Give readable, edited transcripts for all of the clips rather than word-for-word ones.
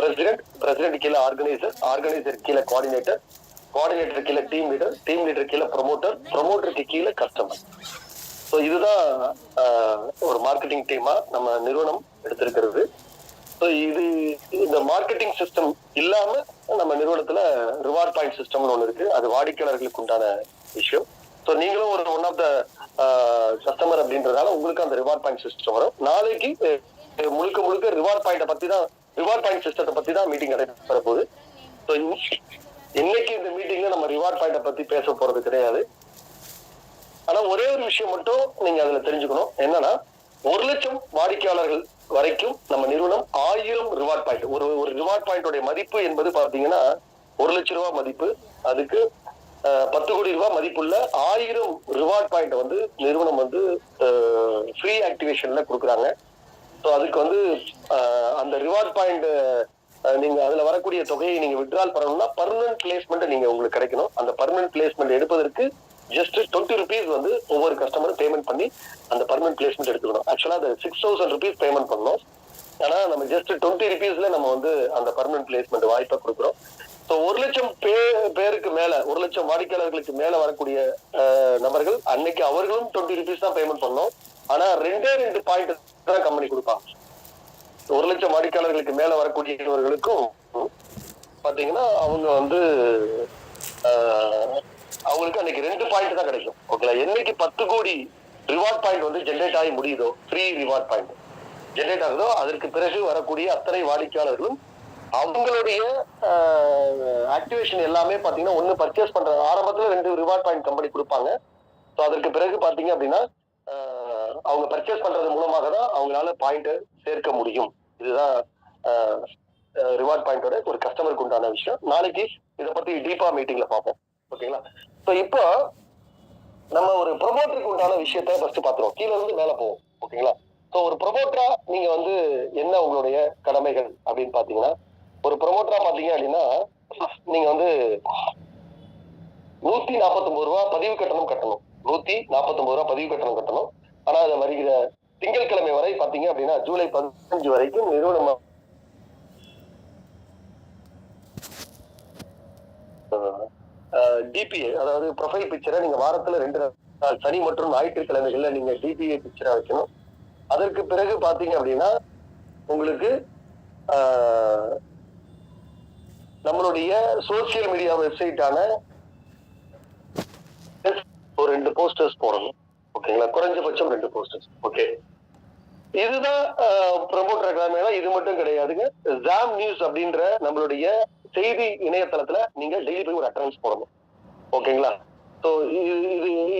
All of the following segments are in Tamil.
பிரசிடென்ட் கீழே ஆர்கனைசர் கீழே கோஆர்டினேட்டர் கீழே டீம் லீடர் கீழே ப்ரொமோட்டருக்கு கீழே கஸ்டமர். ஸோ இதுதான் ஒரு மார்க்கெட்டிங் டீமா நம்ம நிறுவனம் எடுத்திருக்கிறது. ஸோ இந்த மார்க்கெட்டிங் சிஸ்டம் இல்லாம நம்ம நிறுவனத்துல ரிவார்ட் பாயிண்ட் சிஸ்டம்னு ஒன்று இருக்கு. அது வாடிக்கையாளர்களுக்கு உண்டான விஷயம். ஸோ நீங்களும் ஒரு ஒன் ஆஃப் த கஸ்டமர் அப்படின்றதால உங்களுக்கு அந்த ரிவார்ட் பாயிண்ட் சிஸ்டம் வரும். நாளைக்கு முழுக்க ரிவார்ட் பாயிண்ட் சிஸ்டத்தை பத்தி தான் மீட்டிங் நடைபெற போகுது. ஸோ இன்னைக்கு இந்த மீட்டிங்ல நம்ம ரிவார்ட் பாயிண்ட பத்தி பேச போறது கிடையாது. ஆனா ஒரே ஒரு விஷயம் மட்டும் நீங்க அதுல தெரிஞ்சுக்கணும். என்னன்னா 1,00,000 வாடிக்கையாளர்கள் வரைக்கும் நம்ம நிறுவனம் 1000 ரிவார்ட் பாயிண்ட், ஒரு ரிவார்ட் பாயிண்டோட மதிப்பு என்பது பாத்தீங்கன்னா 1,00,000 ரூபாய் மதிப்பு. அதுக்கு 10 கோடி ரூபாய் மதிப்புள்ள 1000 ரிவார்ட் பாயிண்ட் வந்து நிறுவனம் வந்து ஃப்ரீ ஆக்டிவேஷன்ல கொடுக்குறாங்க. ஸோ அதுக்கு வந்து அந்த ரிவார்ட் பாயிண்ட் நீங்க அதுல வரக்கூடிய தொகையை நீங்க வித்ட்ரால் பண்ணணும்னா பர்மனன்ட் பிளேஸ்மெண்ட் நீங்க உங்களுக்கு கிடைக்கணும். அந்த பர்மனன்ட் பிளேஸ்மெண்ட் எடுப்பதற்கு ஜஸ்ட் 20 rupees வந்து ஒவ்வொரு கஸ்டமரும் பேமெண்ட் பண்ணி அந்த பர்மனன்ட் பிளேஸ்மெண்ட் எடுத்துக்கணும். ஆக்சுவலா அது 6,000 rupees பேமெண்ட் பண்ணணும். ஆனா நம்ம ஜஸ்ட் 20 rupeesல நம்ம வந்து அந்த பர்மனன்ட் பிளேஸ்மெண்ட் வாய்ப்பை கொடுக்குறோம். ஸோ 1,00,000 பேருக்கு மேல 1,00,000 வாடிக்கையாளர்களுக்கு மேல வரக்கூடிய நபர்கள் அன்னைக்கு அவர்களும் 20 rupees தான் பேமெண்ட் பண்ணணும். ஆனா 2 பாயிண்ட் தான் கம்பெனி கொடுப்பாங்க. 1,00,000 வாடிக்கையாளர்களுக்கு மேல வரக்கூடியவர்களுக்கும் பாத்தீங்கன்னா அவங்க வந்து அவங்களுக்கு அன்னைக்கு 2 பாயிண்ட் தான் கிடைக்கும். ஓகேங்களா? என்னைக்கு 10 கோடி ரிவார்ட் பாயிண்ட் வந்து ஜென்ரேட் ஆகி முடியுதோ, ஃப்ரீ ரிவார்ட் பாயிண்ட் ஜென்ரேட் ஆகுதோ, அதற்கு பிறகு வரக்கூடிய அத்தனை வாடிக்கையாளர்களும் அவங்களுடைய ஆக்டிவேஷன் எல்லாமே பாத்தீங்கன்னா ஒண்ணு பர்ச்சேஸ் பண்ற ஆரம்பத்துல 2 ரிவார்ட் பாயிண்ட் கம்பெனி கொடுப்பாங்க. ஸோ அதற்கு பிறகு பாத்தீங்க அப்படின்னா அவங்க பர்ச்சேஸ் பண்றது மூலமாக தான் அவங்களால பாயிண்ட் சேர்க்க முடியும். இதுதான் ரிவார்ட் பாயிண்டோட ஒரு கஸ்டமருக்கு உண்டான விஷயம். நாளைக்கு இதை பத்தி டீப்பா மீட்டிங்ல பார்ப்போம். ஓகேங்களா? ஸோ இப்போ நம்ம ஒரு ப்ரொமோட்டருக்கு உண்டான விஷயத்த ஃபர்ஸ்ட் பாத்துருவோம். கீழே இருந்து மேல போவோம். ஓகேங்களா? ஸோ ஒரு ப்ரொமோட்டரா நீங்க வந்து என்ன உங்களுடைய கடமைகள் அப்படின்னு பாத்தீங்கன்னா, ஒரு ப்ரொமோட்டரா பாத்தீங்க அப்படின்னா நீங்க வந்து 149 ரூபாய் பதிவு கட்டணம் கட்டணும். 149 ரூபாய் பதிவு கட்டணம் கட்டணும். ஆனா அதை வருகிற திங்கட்கிழமை வரை பாத்தீங்க அப்படின்னா ஜூலை 15 வரைக்கும் நிறுவனம் டிபிஏ, அதாவது ப்ரொஃபைல் பிக்சரை நீங்க வாரத்துல 2 நாள் சனி மற்றும் ஞாயிற்றுக்கிழமைகள்ல நீங்க டிபிஏ பிக்சரா வைக்கணும். அதற்கு பிறகு பாத்தீங்க அப்படின்னா உங்களுக்கு நம்மளுடைய சோசியல் மீடியா வெப்சைட்டான ஒரு 2 போஸ்டர்ஸ் போடணும். ஓகேங்களா? குறைஞ்சபட்சம் 2 போஸ்டர்ஸ். ஓகே, இதுதான் ப்ரமோட்டர் கடமை. இது மட்டும் கிடையாதுங்க. ஜாம் நியூஸ் அப்படின்ற நம்மளுடைய செய்தி இணையதளத்துல நீங்க டெய்லி போய் ஒரு அட்டெண்டன்ஸ் போடணும். ஓகேங்களா? ஸோ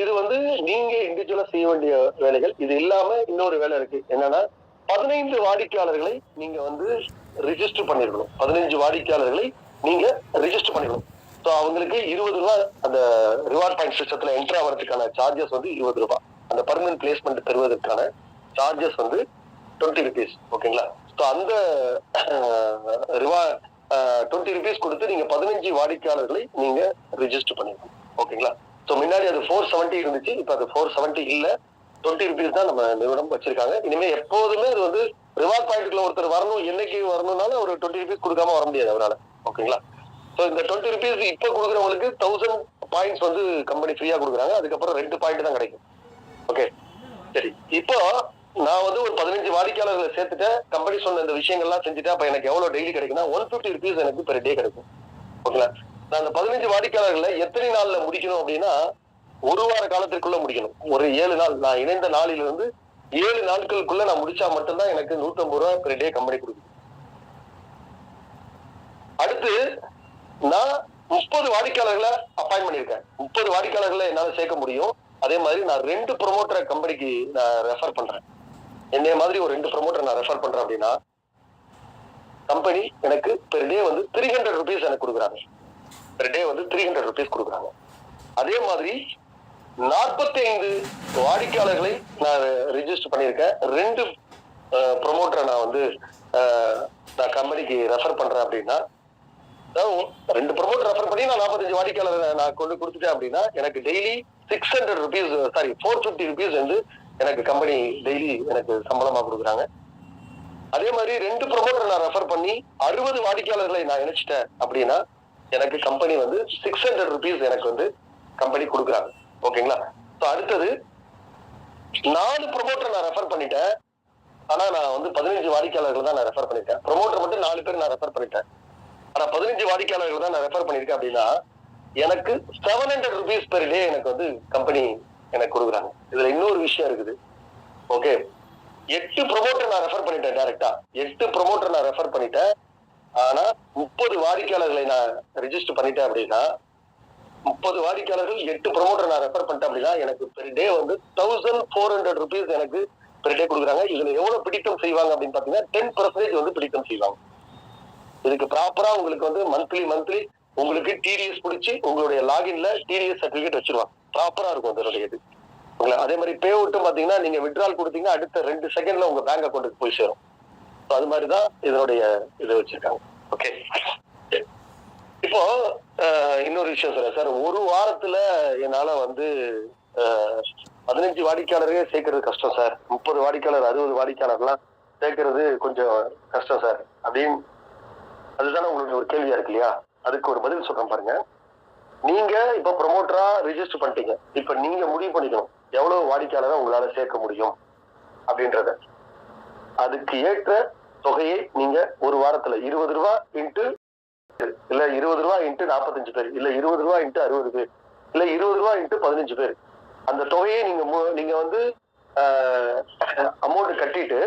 இது வந்து நீங்க இண்டிவிஜுவலா செய்ய வேண்டிய வேலைகள். இது இல்லாம இன்னொரு வேலை இருக்கு. என்னன்னா 15 வாடிக்கையாளர்களை நீங்க வந்து ரிஜிஸ்டர் பண்ணிருக்கணும். 15 வாடிக்கையாளர்களை நீங்க ரிஜிஸ்டர் பண்ணிக்கணும். ஸோ அவங்களுக்கு 20 ரூபாய் அந்த ரிவார்ட் பாயிண்ட் சிஸ்டத்துல என்ட்ரு ஆகிறதுக்கான சார்ஜஸ் வந்து 20 ரூபாய். அந்த பர்மனன்ட் பிளேஸ்மெண்ட் பெறுவதற்கான சார்ஜஸ் வந்து 20 rupees. ஓகேங்களா? ஸோ அந்த 20 rupees கொடுத்து நீங்க 15 வாடிக்கையாளர்களை நீங்க ரிஜிஸ்டர் பண்ணிருக்கணும். ஓகேங்களா? ஸோ முன்னாடி அது 470 இருந்துச்சு. இப்ப அது 470 இல்ல, 20 rupees தான் நம்ம நிறுவனம் வச்சிருக்காங்க. இனிமே எப்போதுமே அது வந்து ரிவார்ட் பாயிண்ட்ல ஒருத்தர் வரணும், என்னைக்கு வரணும்னாலும் ஒரு 20 rupees கொடுக்காம வர முடியாது அவரால். ஓகேங்களா? ஸோ இந்த 20 rupees இப்ப கொடுக்குறவங்களுக்கு 1000 பாயிண்ட்ஸ் வந்து கம்பெனி ஃப்ரீயா கொடுக்குறாங்க. அதுக்கப்புறம் 2 பாயிண்ட் தான் கிடைக்கும். ஓகே, சரி. இப்போ நான் வந்து ஒரு 15 வாடிக்கையாளர்களை சேர்த்துட்டேன். கம்பெனி சொன்ன இந்த விஷயங்கள்லாம் செஞ்சுட்டேன். அப்ப எனக்கு எவ்வளவு டெய்லி கிடைக்குன்னா 150 rupees எனக்கு பெர் டே கிடைக்கும். ஓகேங்களா? நான் அந்த 15 வாடிக்கையாளர்களை எத்தனை நாள்ல முடிக்கணும் அப்படின்னா 1 வார காலத்திற்குள்ள முடிக்கணும். ஒரு 7 நாள், நான் இணைந்த நாளிலிருந்து 7 நாட்களுக்குள்ள நான் முடிச்சா மட்டும்தான் எனக்கு 150 ரூபாய் பெர் டே கம்பெனி கொடுக்குது. அடுத்து நான் 30 வாடிக்கையாளர்களை அப்பாயிண்ட் பண்ணிருக்கேன். 30 வாடிக்கையாளர்களை என்னால சேர்க்க முடியும். அதே மாதிரி நான் 2 ப்ரொமோட்டரை கம்பெனிக்கு நான் ரெஃபர் பண்றேன். என்னைய மாதிரி ஒரு 2 ப்ரொமோட்டர் நான் ரெஃபர் பண்றேன் அப்படின்னா கம்பெனி எனக்கு பெர் டே வந்து 300 rupees எனக்கு கொடுக்குறாங்க. பெர் டே வந்து 300 rupees கொடுக்குறாங்க. அதே மாதிரி 45 வாடிக்கையாளர்களை நான் ரிஜிஸ்டர் பண்ணியிருக்கேன். 2 ப்ரொமோட்டரை நான் வந்து நான் கம்பெனிக்கு ரெஃபர் பண்றேன் அப்படின்னா 2 ப்ரொமோட்டர் ரெஃபர் பண்ணி நான் 45 வாடிக்கையாளரை நான் கொண்டு கொடுத்துட்டேன் அப்படின்னா எனக்கு டெய்லி 450 rupees வந்து எனக்கு கம்பெனி டெய்லி எனக்கு சம்பளமா கொடுக்குறாங்க. அதே மாதிரி 2 ப்ரொமோட்டர் நான் ரெஃபர் பண்ணி 60 வாடிக்கையாளர்களை நான் இணைச்சிட்டேன் அப்படின்னா எனக்கு கம்பெனி வந்து 600 ருபீஸ் எனக்கு வந்து கம்பெனி கொடுக்குறாங்க. ஓகேங்களா? அடுத்தது 4 ப்ரொமோட்டர் நான் ரெஃபர் பண்ணிட்டேன். ஆனா நான் வந்து 15 வாடிக்கையாளர்கள் தான் நான் ரெஃபர் பண்ணிட்டேன். ப்ரொமோட்டர் மட்டும் 4 பேர் நான் ரெஃபர் பண்ணிட்டேன். ஆனா 15 வாடிக்கையாளர்கள் தான் நான் ரெஃபர் பண்ணிருக்கேன் அப்படின்னா எனக்கு 700 ருபீஸ் பெர் டே எனக்கு வந்து கம்பெனி எனக்கு கொடுக்குறாங்க. இதுல இன்னொரு விஷயம் இருக்குது. ஓகே, 8 ப்ரொமோட்டர் நான் ரெஃபர் பண்ணிட்டேன். டைரக்டா 8 ப்ரொமோட்டர் நான் ரெஃபர் பண்ணிட்டேன். ஆனா 30 வாடிக்கையாளர்களை நான் ரெஜிஸ்டர் பண்ணிட்டேன் அப்படின்னா 30 வாடிக்கையாளர்கள் 8 ப்ரொமோட்டர் நான் ரெஃபர் பண்ணிட்டேன் அப்படின்னா எனக்கு பெர் டே வந்து 1400 ருபீஸ் எனக்கு பெர் டே கொடுக்குறாங்க. இதுல எவ்வளவு பிடித்தம் செய்வாங்க அப்படின்னு பாத்தீங்கன்னா 10% வந்து பிடித்தம் செய்வாங்க. இதுக்கு ப்ராப்பரா உங்களுக்கு வந்து மந்த்லி உங்களுக்கு டிடிஎஸ் பிடிச்சி உங்களுடைய லாகின்ல டிடிஎஸ் சர்டிபிகேட் வச்சிருவாங்க. ப்ராப்பரா இருக்கும் அதனுடைய இது. அதே மாதிரி பே அவுட்டும் பாத்தீங்கன்னா நீங்க வித்ட்ரால் கொடுத்தீங்கன்னா அடுத்த 2 செகண்ட்ல உங்க பேங்க் அக்கௌண்ட்டுக்கு போய் சேரும். அது மாதிரிதான் இதனுடைய இதை வச்சிருக்காங்க. ஓகே, இப்போ இன்னொரு விஷயம் சொல்றேன் சார். ஒரு வாரத்துல என்னால வந்து 15 வாடிக்கையாளரே சேர்க்கறது கஷ்டம் சார். 30 வாடிக்கையாளர் 60 வாடிக்கையாளர்லாம் சேர்க்கறது கொஞ்சம் கஷ்டம் சார் அப்படின்னு அதுதானே உங்களுக்கு ஒரு கேள்வியா இருக்கு இல்லையா? அதுக்கு ஒரு பதில் சொல்றேன் பாருங்க. நீங்க இப்ப ப்ரொமோட்டரா ரெஜிஸ்டர் பண்ணிட்டீங்க. இப்ப நீங்க முடிவு பண்ணிக்கணும் எவ்வளவு வாடிக்கையாளரை உங்களால சேர்க்க முடியும் அப்படின்றத. அதுக்கு ஏற்ற தொகையை நீங்க ஒரு வாரத்துல 20 ரூபாய் இன்ட்டு இல்ல 20 ரூபாய் இன்ட்டு 45 பேர் இல்ல 20 ரூபாய் இன்ட்டு 60 பேர் இல்ல 20 ரூபாய் இன்ட்டு 15 பேர் அந்த தொகையை நீங்க வந்து அமௌண்ட் கட்டிட்டு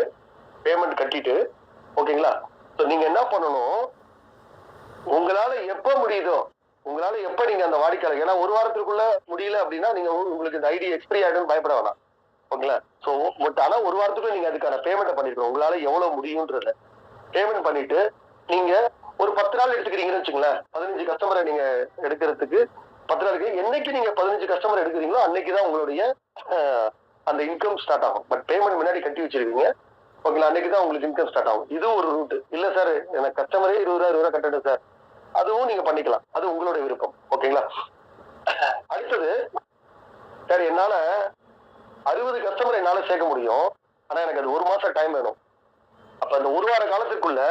பேமெண்ட் கட்டிட்டு ஓகேங்களா? நீங்க என்ன பண்ணணும், உங்களால எப்ப முடியுதோ உங்களால எப்ப நீங்க அந்த வாடிக்கையாளர், ஏன்னா ஒரு வாரத்துக்குள்ள முடியல அப்படின்னா நீங்க உங்களுக்கு இந்த ஐடி எக்ஸ்பிரி ஆயிடும் பயப்பட வேணாம். ஓகேங்களா? சோ ஆனா ஒரு வாரத்துக்குள்ள நீங்க அதுக்கான பேமெண்ட் பண்ணிருக்கணும். உங்களால எவ்வளவு முடியும்ன்றத பேமெண்ட் பண்ணிட்டு நீங்க ஒரு 10 நாள் எடுத்துக்கிறீங்கன்னு வச்சுங்களேன். 15 கஸ்டமரை நீங்க எடுக்கிறதுக்கு 10 நாளுக்கு என்னைக்கு நீங்க 15 கஸ்டமர் எடுக்கிறீங்களோ அன்னைக்குதான் உங்களுடைய அந்த இன்கம் ஸ்டார்ட் ஆகும். பட் பேமெண்ட் முன்னாடி கட்டி வச்சிருக்கீங்க. ஓகேங்களா? அன்னைக்குதான் உங்களுக்கு இன்கம் ஸ்டார்ட் ஆகும். இது ஒரு ரூட். இல்ல சார் எனக்கு கஸ்டமரே 20 ரூபா கட்டணும் சார், அதுவும் நீங்க பண்ணிக்கலாம். அது உங்களுடைய விருப்பம். ஓகேங்களா? அடுத்தது சார் என்னால 60 கஸ்டமர் என்னால சேர்க்க முடியும். ஆனா எனக்கு அது 1 மாசம் டைம் வேணும். அப்ப அந்த 1 வார காலத்துக்குள்ள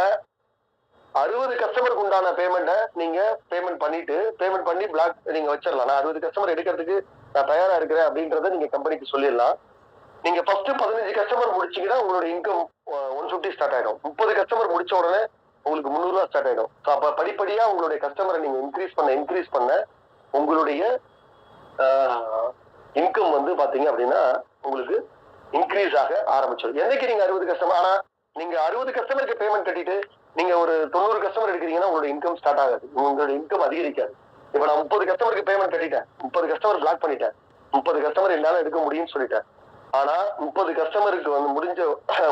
60 கஸ்டமருக்கு உண்டான பேமெண்ட்டை நீங்க பேமெண்ட் பண்ணி பிளாக் நீங்க வச்சிடலாம். நான் 60 கஸ்டமர் எடுக்கிறதுக்கு நான் தயாரா இருக்கிறேன் அப்படின்றத நீங்க கம்பெனிக்கு சொல்லிடலாம். நீங்க ஃபர்ஸ்ட் 15 கஸ்டமர் முடிச்சீங்கன்னா உங்களோட இன்கம் 150 ஸ்டார்ட் ஆயிடும். 30 கஸ்டமர் முடிச்ச உடனே உங்களுக்கு 300 ரூபா ஸ்டார்ட் ஆயிடும். அப்ப படிப்படியா உங்களுடைய கஸ்டமரை நீங்க இன்க்ரீஸ் பண்ண உங்களுடைய இன்கம் வந்து பாத்தீங்க அப்படின்னா உங்களுக்கு இன்க்ரீஸ் ஆக ஆரம்பிச்சிடும். என்னைக்கு நீங்க 60 கஸ்டமர், ஆனா நீங்க 60 கஸ்டமருக்கு பேமெண்ட் கட்டிட்டு நீங்க ஒரு 90 கஸ்டமர் எடுக்கிறீங்கன்னா உங்களோட இன்கம் ஸ்டார்ட் ஆகாது. உங்களோட இன்கம் அதிகரிக்காது. இப்ப நான் 30 கஸ்டமருக்கு பேமெண்ட் கட்டிட்டேன், 30 கஸ்டமர் பிளாக் பண்ணிட்டேன், 30 கஸ்டமர் என்னால எடுக்க முடியும்னு சொல்லிட்டேன். ஆனா 30 கஸ்டமருக்கு வந்து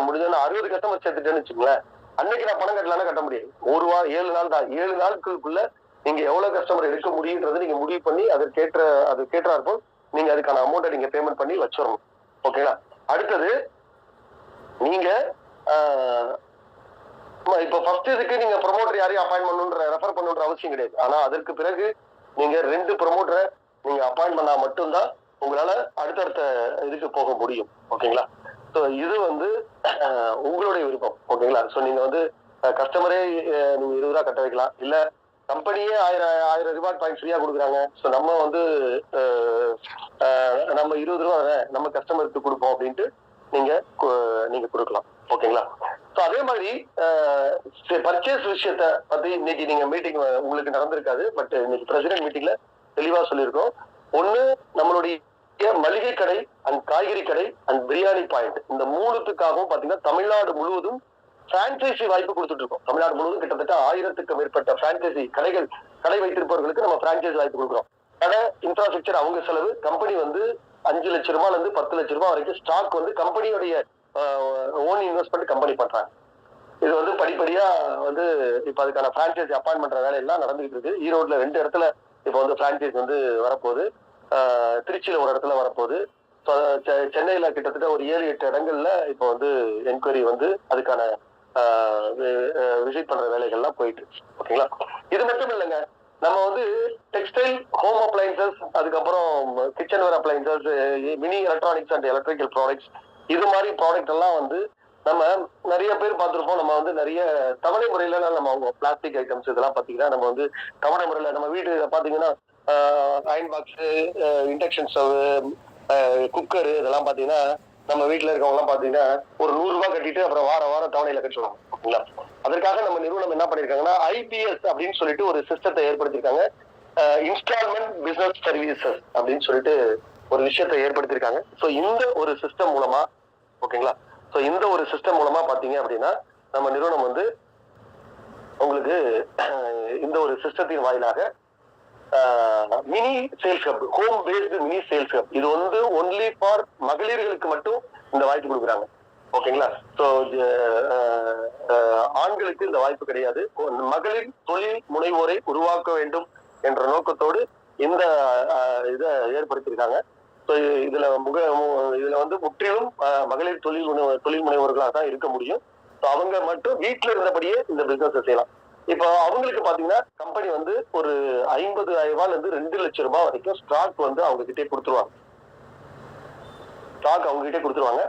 முடிஞ்சோன்னா 60 கஸ்டமர் சேர்த்துட்டேன்னு வச்சுங்களேன், அன்னைக்கு நான் பணம் கட்டலாம்னா கட்ட முடியாது. 7 நாள் தான். 7 நாட்களுக்குள்ள நீங்க எவ்வளவு கஸ்டமர் எடுக்க முடியுன்றதை நீங்க முடிவு பண்ணி அதுக்கேற்றாற்போல் நீங்க அதுக்கான அமௌண்ட்டை நீங்க பேமெண்ட் பண்ணி வச்சிடணும். ஓகேங்களா? அடுத்தது நீங்க இப்ப ஃபர்ஸ்ட் இதுக்கு நீங்க ப்ரொமோட்டர் யாரையும் அப்பாயின்ட் ரெஃபர் பண்ணுன்ற அவசியம் கிடையாது. ஆனா அதற்கு பிறகு நீங்க 2 ப்ரொமோட்டரை நீங்க அப்பாயின்ட் பண்ணா மட்டும்தான் உங்களால அடுத்தடுத்த இதுக்கு போக முடியும். ஓகேங்களா? ஸோ இது வந்து உங்களுடைய விருப்பம். ஓகேங்களா? ஸோ நீங்க வந்து கஸ்டமரே நீங்க 20 ரூபா கட்ட வைக்கலாம், இல்ல கம்பெனியே 1000 ரிவார்ட் பாயிண்ட் ஃப்ரீயா கொடுக்குறாங்க. ஸோ நம்ம வந்து நம்ம 20 ரூபா நம்ம கஸ்டமருக்கு கொடுப்போம் அப்படின்ட்டு நீங்க கொடுக்கலாம். ஓகேங்களா? ஸோ அதே மாதிரி பர்ச்சேஸ் விஷயத்த பத்தி இன்னைக்கு நீங்க மீட்டிங் உங்களுக்கு நடந்திருக்காது. பட் இன்னைக்கு பிரசிடென்ட் மீட்டிங்ல தெளிவா சொல்லியிருக்கோம். ஒண்ணு நம்மளுடைய மளிகை கடை அண்ட் காய்கறி கடை அண்ட் பிரியாணி பாயிண்ட், இந்த 3த்துக்காகவும் பாத்தீங்கன்னா தமிழ்நாடு முழுவதும் பிரான்சைசி வாய்ப்பு கொடுத்துட்டு இருக்கோம். தமிழ்நாடு முழுவதும் கிட்டத்தட்ட 1000க்கும் மேற்பட்ட பிரான்சைசி கடை வைத்திருப்பவர்களுக்கு நம்ம பிரான்சைசி வாய்ப்பு கொடுக்குறோம். கடை இன்ஃப்ராஸ்ட்ரக்சர் அவங்க செலவு. கம்பெனி வந்து 5 லட்சம் ரூபாயில இருந்து 10 லட்சம் ரூபாய் வரைக்கும் ஸ்டாக் வந்து கம்பெனியோடைய ஓன் இன்வெஸ்ட்மெண்ட் கம்பெனி பண்றாங்க. இது வந்து படிப்படியா வந்து இப்ப அதுக்கான பிரான்சைசி அப்பாயின்ட் பண்ற வேலையெல்லாம் நடந்துகிட்டு இருக்கு. ஈரோட்ல 2 இடத்துல இப்ப வந்து பிரான்சைஸ் வந்து வரப்போகுது. திருச்சியில ஒரு இடத்துல வரப்போகுது. சென்னையில கிட்டத்தட்ட ஒரு 7-8 இடங்கள்ல இப்ப வந்து என்கொயரி வந்து அதுக்கான விசிட் பண்ற வேலைகள்லாம் போயிட்டு. ஓகேங்களா? இது மட்டும் இல்லைங்க, நம்ம வந்து டெக்ஸ்டைல், ஹோம் அப்ளையன்சஸ், அதுக்கப்புறம் kitchen ware appliances, mini electronics and electrical products, இது மாதிரி ப்ராடக்ட் எல்லாம் வந்து நம்ம நிறைய பேர் பார்த்திருப்போம். நம்ம வந்து நிறைய தவணை முறையில நம்ம பிளாஸ்டிக் ஐட்டம்ஸ் இதெல்லாம் பாத்தீங்கன்னா நம்ம வந்து தவணை முறையில நம்ம வீடு பாத்தீங்கன்னா iron box, induction stove, cooker இதெல்லாம் பாத்தீங்கன்னா நம்ம வீட்டுல இருக்கவங்க எல்லாம் பாத்தீங்கன்னா ஒரு 100 ரூபாய் கட்டிட்டு அப்புறம் வாரம் தவணையில கட்டுவாங்க. ஓகேங்களா? அதற்காக நம்ம நிறுவனம் என்ன பண்ணிருக்காங்கன்னா IBS அப்படின்னு சொல்லிட்டு ஒரு சிஸ்டத்தை ஏற்படுத்திருக்காங்க. இன்ஸ்டால்மெண்ட் பிசினஸ் சர்வீசஸ் அப்படின்னு சொல்லிட்டு ஒரு விஷயத்தை ஏற்படுத்திருக்காங்க. சோ இந்த ஒரு சிஸ்டம் மூலமா, ஓகேங்களா, சோ இந்த ஒரு சிஸ்டம் மூலமா பாத்தீங்க அப்படின்னா நம்ம நிறுவனம் வந்து உங்களுக்கு இந்த ஒரு சிஸ்டத்தின் வாயிலாக mini sales hub, home based mini sales hub, இது வந்து ஒன்லி ஃபார் மகளிர்களுக்கு மட்டும் இந்த வாய்ப்பு கொடுக்குறாங்க. ஓகேங்களா? சோ ஆண்களுக்கு இந்த வாய்ப்பு கிடையாது. மகளிர் தொழில் முனைவோரை உருவாக்க வேண்டும் என்ற நோக்கத்தோடு இந்த இதை ஏற்படுத்தியிருக்காங்க. இதுல வந்து முற்றிலும் மகளிர் தொழில் முனைவோர்களாக தான் இருக்க முடியும். அவங்க மட்டும் வீட்டுல இருந்தபடியே இந்த பிசினஸ் செய்யலாம். இப்போ அவங்களுக்கு பாத்தீங்கன்னா கம்பெனி வந்து ஒரு 50,000 ரூபாயில இருந்து 2 லட்சம் ரூபாய் வரைக்கும் ஸ்டாக் வந்து அவங்க கிட்டே கொடுத்துருவாங்க. ஸ்டாக் அவங்க கிட்டே கொடுத்துருவாங்க.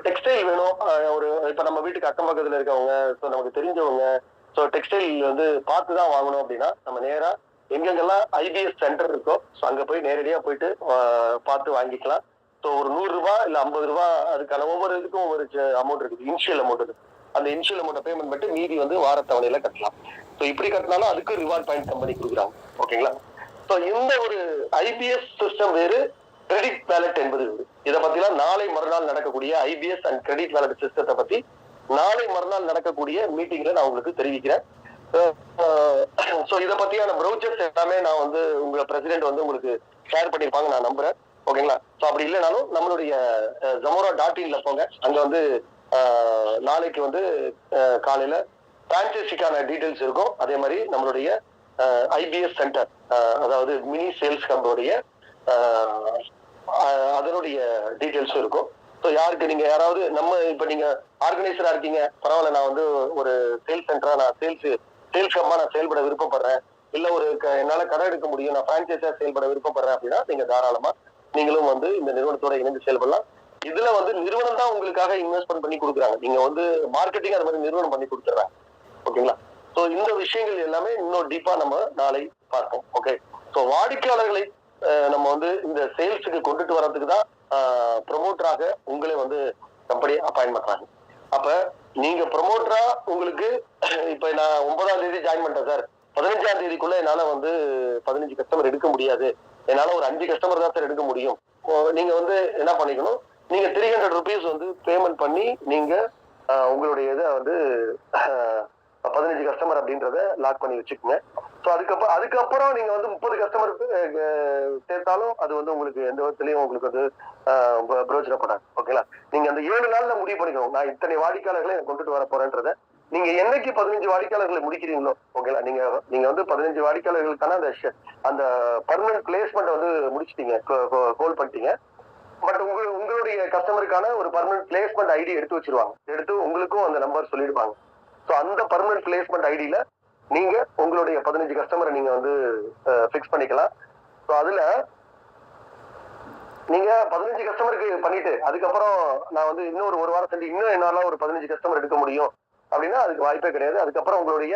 டெக்ஸ்டைல் வேணும், ஒரு இப்ப நம்ம வீட்டுக்கு அக்கம் பக்கத்துல இருக்கவங்க, நமக்கு தெரிஞ்சவங்க, டெக்ஸ்டைல் வந்து பார்த்துதான் வாங்கணும் அப்படின்னா நம்ம நேரா எங்கெங்கெல்லாம் IBS சென்டர் இருக்கோ அங்க போய் நேரடியா போயிட்டு பார்த்து வாங்கிக்கலாம். ஒரு 100 ரூபாய் இல்ல 50 ரூபாய், அதுக்கான ஒவ்வொரு இதுக்கும் ஒவ்வொரு அமௌண்ட் இருக்குது, இனிஷியல் அமௌண்ட் இருக்கு. அந்த இனிஷியல் அமௌண்ட் பேமெண்ட் மட்டும் மீதி வந்து வாரத்தவணையில கட்டலாம். இப்படி கட்டினாலும் அதுக்கு ரிவார்ட் பாயிண்ட் கம்பெனி கொடுக்குறாங்க. ஓகேங்களா? இந்த ஒரு IBS சிஸ்டம் வேறு, கிரெடிட் வேலட் என்பது வேறு. இதை பத்திலாம் நாளை மறுநாள் நடக்கக்கூடிய IBS அண்ட் கிரெடிட் வேலட் சிஸ்டத்தை பத்தி நாளை மறுநாள் நடக்கக்கூடிய மீட்டிங்ல நான் உங்களுக்கு தெரிவிக்கிறேன். இதை பத்தியான ப்ரௌச்சர்ஸ் எல்லாமே நான் வந்து உங்க பிரசிடென்ட் வந்து உங்களுக்கு ஷேர் பண்ணிருப்பாங்க நான் நம்புறேன். ஓகேங்களா? அப்படி இல்லைனாலும் நம்மளுடைய zamora.in போங்க. அங்க வந்து நாளைக்கு வந்து காலையில பிரான்சைசிக்கான டீடைல்ஸ் இருக்கும். அதே மாதிரி நம்மளுடைய IBS சென்டர், அதாவது மினி சேல்ஸ் ஹப்போடைய அதனுடைய டீடைல்ஸும் இருக்கும். யாருக்கு நீங்க யாராவது நம்ம இப்ப நீங்க ஆர்கனைசரா இருக்கீங்க, பரவாயில்ல, நான் வந்து ஒரு சேல்ஸ் சென்டரா, நான் சேல்ஸ் ஹப்பா நான் செயல்பட விருப்பப்படுறேன், இல்ல ஒரு என்னால கடை எடுக்க முடியும், நான் பிரான்சைஸா செயல்பட விருப்பப்படுறேன் அப்படின்னா நீங்க தாராளமா நீங்களும் வந்து இந்த நிறுவனத்தோட இணைந்து செயல்படலாம். இதுல வந்து நிறுவனம் தான் உங்களுக்காக இன்வெஸ்ட்மெண்ட் பண்ணி கொடுக்குறாங்க. நீங்க வந்து மார்க்கெட்டிங் அது மாதிரி நிறுவனம் பண்ணி கொடுத்துறாங்க. ஓகேங்களா? இந்த விஷயங்கள் எல்லாமே இன்னும் டீப்பா நம்ம நாளை பார்ப்போம். ஓகே. வாடிக்கையாளர்களை நம்ம வந்து இந்த சேல்ஸுக்கு கொண்டுட்டு வர்றதுக்கு தான் ப்ரொமோட்டராக உங்களே வந்து கம்பெனி அப்பாயின் பண்றாங்க. அப்ப நீங்க ப்ரொமோட்டரா உங்களுக்கு இப்ப நான் 9ஆம் தேதி ஜாயின் பண்ணிட்டேன் சார், 15ஆம் தேதிக்குள்ள என்னால வந்து 15 கஸ்டமர் எடுக்க முடியாது, என்னால ஒரு 5 கஸ்டமர் தான் சார் எடுக்க முடியும். நீங்க வந்து என்ன பண்ணிக்கணும், நீங்க 300 rupees வந்து பேமெண்ட் பண்ணி நீங்க உங்களுடைய இதை வந்து 15 கஸ்டமர் அப்படின்றத லாக் பண்ணி வச்சுக்கோங்க. அதுக்கப்புறம் நீங்க வந்து 30 கஸ்டமர் சேர்த்தாலும் அது வந்து உங்களுக்கு எந்த விதத்திலையும் உங்களுக்கு வந்து பிரயோஜனப்படாது. ஓகேங்களா? நீங்க அந்த 7 நாள்ல முடிவு பண்ணிக்கணும், நான் இத்தனை வாடிக்கையாளர்களை கொண்டுட்டு வர போறேன்றத. நீங்க என்னைக்கு 15 வாடிக்கையாளர்களை முடிக்கிறீங்களோ, ஓகேங்களா, நீங்க வந்து 15 வாடிக்கையாளர்களுக்கான அந்த பர்மனன்ட் பிளேஸ்மெண்ட் வந்து முடிச்சிட்டீங்க, கோல் பண்ணிட்டீங்க. பட் உங்களுடைய கஸ்டமருக்கான ஒரு பர்மனன்ட் பிளேஸ்மெண்ட் ஐடி எடுத்து வச்சிருவாங்க. எடுத்து உங்களுக்கும் அந்த நம்பர் சொல்லிடுவாங்க. அந்த பர்மனன்ட் பிளேஸ்மெண்ட் ஐடியில நீங்க உங்களுடைய 15 கஸ்டமரை நீங்க வந்து பிக்ஸ் பண்ணிக்கலாம். அதுல நீங்க 15 கஸ்டமருக்கு பண்ணிட்டு அதுக்கப்புறம் நான் வந்து இன்னொரு ஒரு வாரம் சென்று இன்னும் என்னால ஒரு 15 கஸ்டமர் எடுக்க முடியும் அப்படின்னா அதுக்கு வாய்ப்பே கிடையாது. அதுக்கப்புறம் உங்களுடைய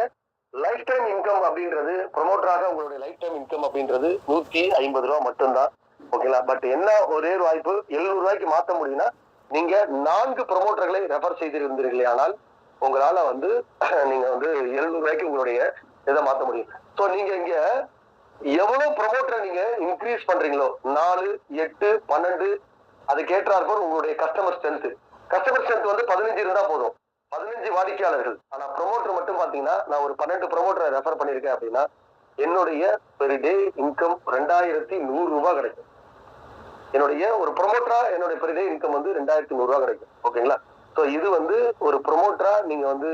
லைஃப் டைம் இன்கம் அப்படின்றது, ப்ரொமோட்டராக உங்களுடைய லைஃப் டைம் இன்கம் அப்படின்றது 150 ரூபாய் மட்டும்தான். ஓகேங்களா? பட் என்ன ஒரே வாய்ப்பு, 700 ரூபாய்க்கு மாற்ற முடியும்னா நீங்க 4 ப்ரொமோட்டர்களை ரெஃபர் செய்திருந்தீர்களே, ஆனால் உங்களால வந்து நீங்க வந்து 700 ரூபாய்க்கு உங்களுடைய இதை மாற்ற முடியும். நீங்க இங்க எவ்வளவு ப்ரொமோட்டரை நீங்க இன்க்ரீஸ் பண்றீங்களோ, 4, 8, 12, அதுக்கு ஏற்றாற்போல் உங்களுடைய கஸ்டமர் ஸ்ட்ரென்த் வந்து 15 இருந்தா போதும். 15 வாடிக்கையாளர்கள். ஆனா ப்ரொமோட்டர் மட்டும் பாத்தீங்கன்னா நான் ஒரு 12 ப்ரொமோட்டரை ரெஃபர் பண்ணிருக்கேன் அப்படின்னா என்னுடைய பெர் டே இன்கம் 2100 ரூபாய் கிடைக்கும். என்னுடைய ஒரு ப்ரொமோட்டரா என்னுடைய பெர் டே இன்கம் வந்து 2100 ரூபாய் கிடைக்கும். ஓகேங்களா? இது வந்து ஒரு ப்ரொமோட்டரா நீங்க வந்து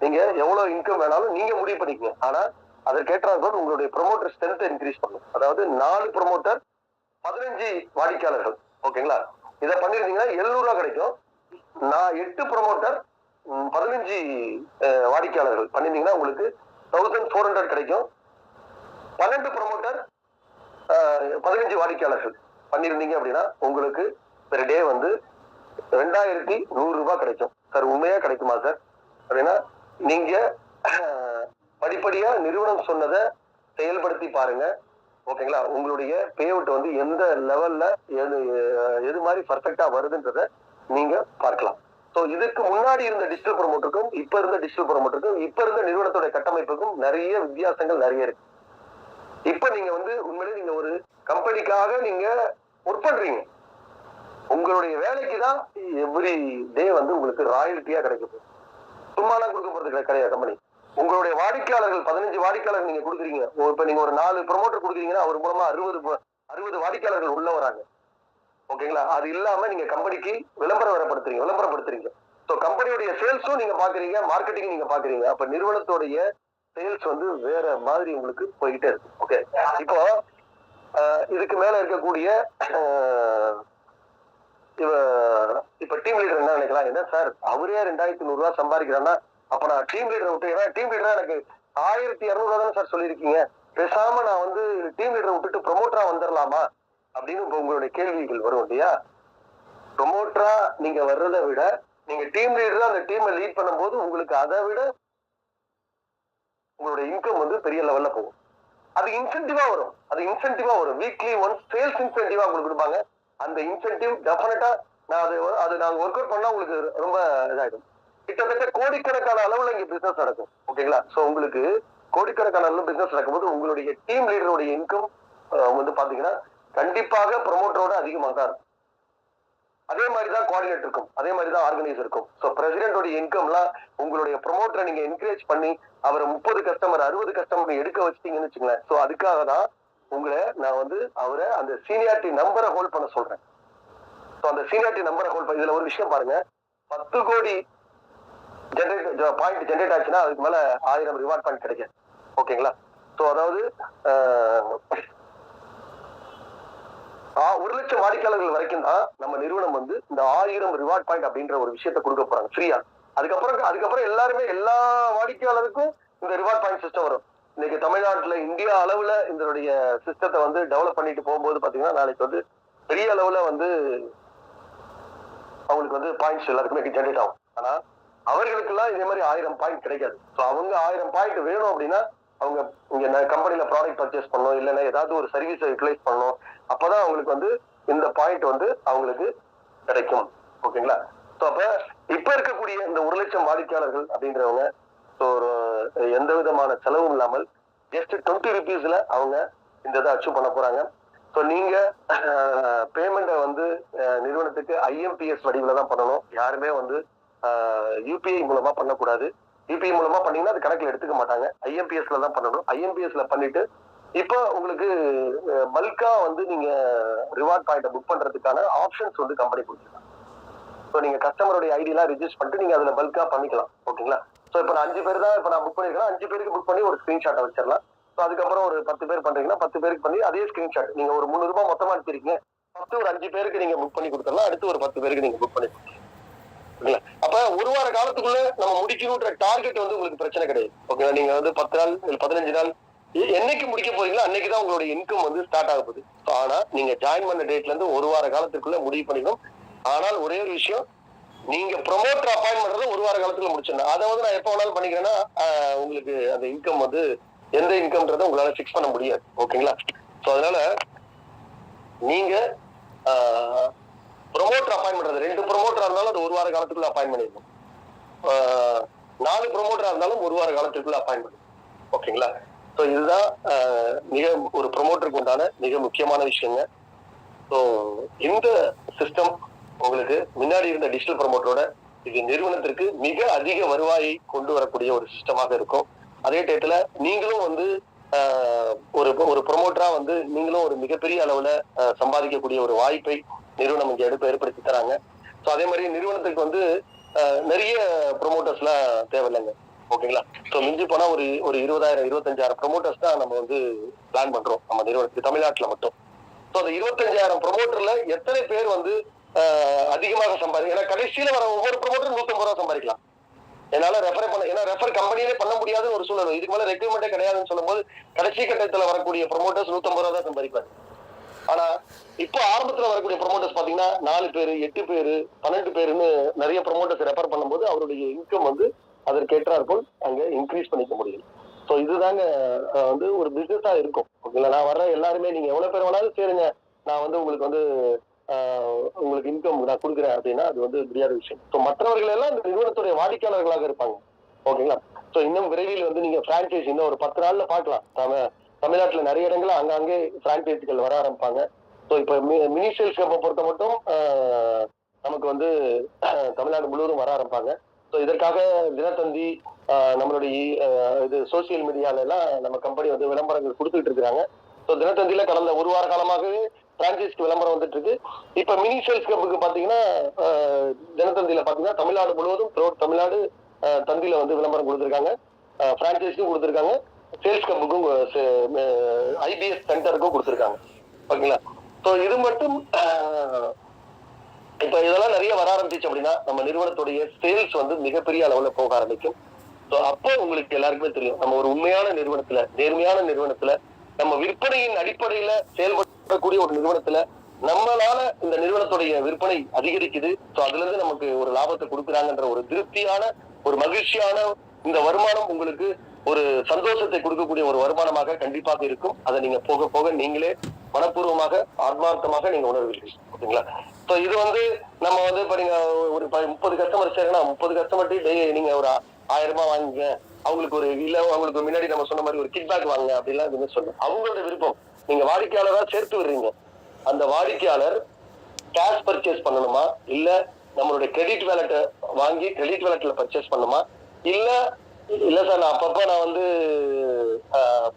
நீங்க எவ்வளவு இன்கம் வேணாலும் நீங்க முடிவு பண்ணிக்கங்க. ஆனா அதற்கேற்றாற்போல் உங்களுடைய ப்ரொமோட்டர் ஸ்ட்ரென்த் இன்க்ரீஸ் பண்ணும். அதாவது 4 ப்ரொமோட்டர் 15 வாடிக்கையாளர்கள். ஓகேங்களா? இதை பண்ணிருந்தீங்கன்னா 700 ரூபாய் கிடைக்கும். நான் 8 ப்ரொமோட்டர் 15 வாடிக்கையாளர்கள் பண்ணிருந்தீங்கன்னா உங்களுக்கு 1400 கிடைக்கும். 12 ப்ரொமோட்டர் 15 வாடிக்கையாளர்கள் பண்ணிருந்தீங்க அப்படின்னா உங்களுக்கு பெர் டே வந்து 2100 கிடைக்கும் சார். உண்மையா கிடைக்குமா சார் அப்படின்னா நீங்க படிப்படியா நிறுவனம் சொன்னதை செயல்படுத்தி பாருங்க. ஓகேங்களா? உங்களுடைய பே அவுட் வந்து எந்த லெவல்ல எது மாதிரி பர்ஃபெக்டா வருதுன்றத நீங்க பார்க்கலாம். ஸோ இதுக்கு முன்னாடி இருந்த டிஜிட்டல் ப்ரொமோட்டருக்கும் இப்ப இருந்த டிஜிட்டல் ப்ரொமோட்டருக்கும் இப்ப இருந்த நிறுவனத்தோட கட்டமைப்புக்கும் நிறைய வித்தியாசங்கள் நிறைய இருக்கு. இப்ப நீங்க வந்து உண்மையிலே நீங்க ஒரு கம்பெனிக்காக நீங்க ஒர்க் பண்றீங்க. உங்களுடைய வேலைக்கு தான் எவ்ரி டே வந்து உங்களுக்கு ராயல்ட்டியா கிடைக்கும். சும்மாலாம் கொடுக்க போறது கிடையாது கம்பெனி. உங்களுடைய வாடிக்கையாளர்கள் 15 வாடிக்கையாளர்கள் நீங்க கொடுக்குறீங்க. இப்ப நீங்க ஒரு 4 ப்ரொமோட்டர் கொடுக்குறீங்கன்னா அவர் மூலமா 60 வாடிக்கையாளர்கள் உள்ள வராங்க. ஓகேங்களா? அது இல்லாம நீங்க கம்பெனிக்கு விளம்பரப்படுத்துறீங்க. ஸோ கம்பெனியுடைய சேல்ஸும் நீங்க பாக்குறீங்க, மார்க்கெட்டிங் நீங்க பாக்குறீங்க. அப்ப நிறுவனத்தோடைய சேல்ஸ் வந்து வேற மாதிரி உங்களுக்கு போயிட்டே இருக்கு. ஓகே, இப்போ இதுக்கு மேல இருக்கக்கூடிய இப்ப டீம் லீடர் என்ன நினைக்கலாம், என்ன சார் அவரே 2100 சம்பாதிக்கிறான்னா அப்ப நான் டீம் லீடரை விட்டு, ஏன்னா டீம் லீடரா எனக்கு 1200 தானே சார் சொல்லியிருக்கீங்க, பேசாம நான் வந்து டீம் லீடரை விட்டுட்டு ப்ரொமோட்டரா வந்துடலாமா அப்படின்னு இப்ப உங்களுடைய கேள்விகள் வரும் இல்லையா? ப்ரொமோட்டரா நீங்க வர்றதை விட நீங்க டீம் லீடரா அந்த டீமை லீட் பண்ணும்போது உங்களுக்கு அதை விட உங்களுடைய இன்கம் வந்து பெரிய லெவல்ல போகும். அது இன்சென்டிவா வரும். வீக்லி ஒன்ஸ் சேல்ஸ் இன்சென்டிவா உங்களுக்கு கொடுப்பாங்க. அந்த இன்சென்டிவ் டெஃபினட்டா அது நாங்க ஒர்க் அவுட் பண்ணா உங்களுக்கு ரொம்ப இதாயிடும். கிட்டத்தட்ட கோடிக்கணக்கான அளவுல இங்க பிசினஸ் நடக்கும். ஓகேங்களா? சோ உங்களுக்கு கோடிக்கணக்கான அளவு பிசினஸ் நடக்கும்போது உங்களுடைய டீம் லீடருடைய இன்கம் வந்து பாத்தீங்கன்னா கண்டிப்பாக ப்ரொமோட்டரோட அதிகமாக தான் இருக்கும். அதே மாதிரிதான் கோஆர்டினேட்டர் இருக்கும், அதே மாதிரிதான் ஆர்கனைசர் இருக்கும். ஸோ பிரசிடென்டோட இன்கம்லாம் உங்களுடைய ப்ரொமோட்டரை நீங்க என்கரேஜ் பண்ணி அவரை 30 கஸ்டமர் 60 கஸ்டமர் எடுக்க வச்சிட்டீங்கன்னு வச்சுங்களேன். ஸோ அதுக்காக தான் உங்களை நான் வந்து அவரை அந்த சீனியாரிட்டி நம்பரை ஹோல்ட் பண்ண சொல்றேன். ஸோ அந்த சீனியாரிட்டி நம்பரை ஹோல்ட் பண்ண, இதுல ஒரு விஷயம் பாருங்க, 10 கோடி பாயிண்ட் ஜென்ரேட் ஆச்சுன்னா அதுக்கு மேல 1000 ரிவார்ட் பாயிண்ட் கிடைக்கும். ஓகேங்களா? ஸோ அதாவது 1 லட்சம் வாடிக்கையாளர்கள் வரைக்கும் தான் நம்ம நிறுவனம் வந்து இந்த 1000 ரிவார்ட் பாயிண்ட் அப்படின்ற ஒரு விஷயத்த கொடுக்க போறாங்க ஃப்ரீயா. அதுக்கப்புறம் எல்லா வாடிக்கையாளருக்கும் இந்த ரிவார்ட் பாயிண்ட் சிஸ்டம் வரும். இன்னைக்கு தமிழ்நாட்டுல இந்தியா அளவுல இதனுடைய சிஸ்டத்தை வந்து டெவலப் பண்ணிட்டு போகும்போது பாத்தீங்கன்னா நாளைக்கு வந்து பெரிய அளவுல வந்து அவங்களுக்கு வந்து பாயிண்ட்ஸ் எல்லாருக்குமே ஜென்ரேட் ஆகும். ஆனா அவர்களுக்கு எல்லாம் இதே மாதிரி 1000 பாயிண்ட் கிடைக்காது. ஸோ அவங்க 1000 பாயிண்ட் வேணும் அப்படின்னா அவங்க இங்க கம்பெனில ப்ராடக்ட் பர்ச்சேஸ் பண்ணணும், இல்லைன்னா ஏதாவது ஒரு சர்வீஸை யூட்டிலைஸ் பண்ணணும். அப்பதான் அவங்களுக்கு வந்து இந்த பாயிண்ட் வந்து அவங்களுக்கு கிடைக்கும். ஓகேங்களா? ஸோ அப்ப இப்ப இருக்கக்கூடிய இந்த 1 லட்சம் வாடிக்கையாளர்கள் அப்படின்றவங்க ஒரு எந்த விதமான செலவும் இல்லாமல் ஜஸ்ட் 20 ருபீஸ்ல அவங்க இந்த இதை அச்சீவ் பண்ண போறாங்க. ஸோ நீங்க பேமெண்ட்டை வந்து நிறுவனத்துக்கு IMPS வடிவில் தான் பண்ணணும். யாருமே வந்து UPI மூலமா பண்ணக்கூடாது. UPI மூலமா பண்ணீங்கன்னா அது கணக்கில் எடுத்துக்க மாட்டாங்க. IMPSல தான் பண்ணணும். IMPSல பண்ணிட்டு இப்போ உங்களுக்கு பல்கா வந்து நீங்க ரிவார்ட் பாயிண்ட புக் பண்றதுக்கான ஆப்ஷன்ஸ் வந்து கம்பெனி கொடுத்துருக்காங்க. ஸோ நீங்க கஸ்டமருடைய ஐடியெல்லாம் ரிஜிஸ்டர் பண்ணிட்டு நீங்க அதுல பல்கா பண்ணிக்கலாம். ஓகேங்களா? ஸோ இப்போ நான் 5 பேர் தான் இப்போ நான் புக் பண்ணிருக்கேன். 5 பேருக்கு புக் பண்ணி ஒரு ஸ்கிரீன்ஷாட்டை வச்சிடலாம். ஸோ அதுக்கப்புறம் ஒரு 10 பேர் பண்றீங்கன்னா 10 பேருக்கு பண்ணி அதே ஸ்கிரீன்ஷாட் நீங்க ஒரு 300 ரூபாய் மொத்தமா அனுப்பிருக்கீங்க. ஃபர்ஸ்ட் ஒரு 5 பேருக்கு நீங்க புக் பண்ணி கொடுத்துடலாம். அடுத்து ஒரு 10 பேருக்கு நீங்க புக் பண்ணி கொடுத்துருலாம். அப்ப 1 வார காலத்துக்குள்ள நம்ம முடிக்கணும்ன்ற டார்கெட் வந்து உங்களுக்கு பிரச்சனை கிடையாது. ஓகேவா? நீங்க வந்து 10 நாள் 15 நாள் என்னைக்கு முடிக்க போறீங்களோ அன்னைக்குதான் உங்களுடைய இன்கம் வந்து ஸ்டார்ட் ஆக போகுது. ஆனா நீங்க ஜாயின் பண்ண டேட்ல இருந்து 1 வார காலத்துக்குள்ள முடிவு பண்ணிக்கணும். ஆனால் ஒரே ஒரு விஷயம், நீங்க ப்ரொமோட்டர் அப்பாயின்ட் பண்றதை 1 வார காலத்துல முடிச்சிடணும். அதை வந்து நான் எப்ப வேணாலும் பண்ணிக்கிறேன்னா உங்களுக்கு அந்த இன்கம் வந்து எந்த இன்கம்ன்றதை உங்களால பிக்ஸ் பண்ண முடியாது. ஓகேங்களா? ஸோ அதனால நீங்க ப்ரொமோட்டர் அப்பாயின்ட் பண்றது 2 ப்ரொமோட்டரா இருந்தாலும் அது 1 வார காலத்துக்குள்ள அப்பாயின்ட் பண்ணிருக்கணும். 4 ப்ரொமோட்டரா இருந்தாலும் 1 வார காலத்துக்குள்ள அப்பாயின்ட் பண்ணும். ஓகேங்களா? ஸோ இதுதான் மிக ஒரு ப்ரொமோட்டருக்கு உண்டான மிக முக்கியமான விஷயங்க. ஸோ இந்த சிஸ்டம் உங்களுக்கு முன்னாடி இருந்த டிஜிட்டல் ப்ரொமோட்டரோட இது நிறுவனத்திற்கு மிக அதிக வருவாயை கொண்டு வரக்கூடிய ஒரு சிஸ்டமாக இருக்கும். அதே டயத்துல நீங்களும் வந்து ஒரு ப்ரொமோட்டரா வந்து நீங்களும் ஒரு மிகப்பெரிய அளவுல சம்பாதிக்கக்கூடிய ஒரு வாய்ப்பை நிறுவனம் இங்க ஏற்படுத்தி தராங்க. ஸோ அதே மாதிரி நிறுவனத்துக்கு வந்து நிறைய ப்ரொமோட்டர்ஸ் எல்லாம் தேவையில்லைங்க. ஓகேங்களா? ஸோ மிஞ்சி போனா ஒரு 20,000 25,000 ப்ரொமோட்டர்ஸ் தான் நம்ம வந்து பிளான் பண்றோம் நம்ம நிறுவனத்துக்கு தமிழ்நாட்டுல மட்டும். ஸோ அந்த 25,000 ப்ரொமோட்டர்ல எத்தனை பேர் வந்து அதிகமாக சம்பாதிக்கும்? ஏன்னா கடைசியில வர ஒவ்வொரு ப்ரொமோட்டரும் 150 ரூபா சம்பாதிக்கலாம். என்னால ரெஃபர் கம்பெனியே பண்ண முடியாதுன்னு ஒரு சூழல். இதுக்கு மேல ரெக்ரூட்மெண்டே கிடையாதுன்னு சொல்லும் போது கடைசி கட்டத்துல வரக்கூடிய ப்ரொமோட்டர்ஸ் 150 ரூபா தான் சம்பாதிப்பாரு. ஆனா இப்போ ஆரம்பத்துல வரக்கூடிய ப்ரொமோட்டர்ஸ் பாத்தீங்கன்னா 4 பேரு 8 பேரு 12 பேருன்னு நிறைய ப்ரொமோட்டர்ஸ் ரெஃபர் பண்ணும்போது அவருடைய இன்கம் வந்து அதற்கேற்றாற் போல் அங்க இன்க்ரீஸ் பண்ணிக்க முடியும். ஸோ இதுதாங்க வந்து ஒரு பிசினஸா இருக்கும். ஓகேங்களா, நான் வர்ற எல்லாருமே நீங்க எவ்வளவு பேர் வேணாலும் சேருங்க, நான் வந்து உங்களுக்கு வந்து உங்களுக்கு இன்கம் நான் கொடுக்குறேன் அப்படின்னா அது வந்து முடியாத விஷயம். ஸோ மற்றவர்கள் எல்லாம் இந்த நிறுவனத்துடைய வாடிக்கையாளர்களாக இருப்பாங்க. ஓகேங்களா, ஸோ இன்னும் விரைவில் வந்து நீங்க பிரான்சைஸ் இன்னும் ஒரு 10 நாள்ல பார்க்கலாம். தமிழ்நாட்டுல நிறைய இடங்கள்ல அங்கங்கே பிரான்சைஸிகள் வர ஆரம்பிப்பாங்க. ஸோ இப்ப மினி சேல்ஸ் கிளப்பை பொறுத்த மட்டும் நமக்கு வந்து தமிழ்நாடு முழுவதும் வர ஆரம்பிப்பாங்க. ஸோ இதற்காக தினத்தந்தி நம்மளுடைய இது சோசியல் மீடியால எல்லாம் நம்ம கம்பெனி வந்து விளம்பரங்கள் கொடுத்துட்டு இருக்கிறாங்க. ஸோ தினத்தந்தியில கடந்த ஒரு வார காலமாகவே பிரான்சைஸ்க்கு விளம்பரம் வந்துட்டு இருக்கு. இப்ப மினி சேல்ஸ் கிளப்புக்கு பாத்தீங்கன்னா தினத்தந்தியில பாத்தீங்கன்னா தமிழ்நாடு முழுவதும் தமிழ்நாடு தந்தியில வந்து விளம்பரம் கொடுத்துருக்காங்க, பிரான்சைஸ்க்கும் கொடுத்துருக்காங்க, சேல்ஸ் கிளப்புக்கும் ஐபிஎஸ் சென்டருக்கும் கொடுத்துருக்காங்க. ஓகேங்களா, ஸோ இது மட்டும் இப்ப இதெல்லாம் நிறைய வர ஆரம்பிச்சு அப்படின்னா நம்ம நிறுவனத்துடைய சேல்ஸ் வந்து மிகப்பெரிய அளவுல போக ஆரம்பிக்கும். ஸோ அப்போ உங்களுக்கு எல்லாருக்குமே தெரியும், நம்ம ஒரு உண்மையான நிறுவனத்துல, நேர்மையான நிறுவனத்துல, நம்ம விற்பனையின் அடிப்படையில செயல்படக்கூடிய ஒரு நிறுவனத்துல நம்மளால இந்த நிறுவனத்துடைய விற்பனை அதிகரிக்குது. ஸோ அதுல இருந்து நமக்கு ஒரு லாபத்தை கொடுக்குறாங்கன்ற ஒரு திருப்தியான, ஒரு மகிழ்ச்சியான இந்த வருமானம் உங்களுக்கு ஒரு சந்தோஷத்தை கொடுக்கக்கூடிய ஒரு வருமானமாக கண்டிப்பாக இருக்கும். அதை நீங்க போக போக நீங்களே மனப்பூர்வமாக ஆத்மார்த்தமாக நீங்க உணர்வீர்கள். ஓகேங்களா, ஸோ இது வந்து நம்ம வந்து இப்ப நீங்க ஒரு 30 கஸ்டமர் சேருன்னா 30 கஸ்டமர்கிட்ட நீங்க ஒரு 1000 ரூபாய் வாங்கிங்க, அவங்களுக்கு ஒரு இல்ல அவங்களுக்கு முன்னாடி நம்ம சொன்ன மாதிரி ஒரு கிட்பேக் வாங்க அப்படிலாம் எதுவுமே சொல்லணும். அவங்களோட விருப்பம். நீங்க வாடிக்கையாளராக சேர்த்து விடுறீங்க, அந்த வாடிக்கையாளர் கேஷ் பர்ச்சேஸ் பண்ணணுமா, இல்ல நம்மளுடைய கிரெடிட் வேலெட்டை வாங்கி கிரெடிட் வேலெட்ல பர்ச்சேஸ் பண்ணுமா, இல்ல சார் நான் அப்பப்ப நான் வந்து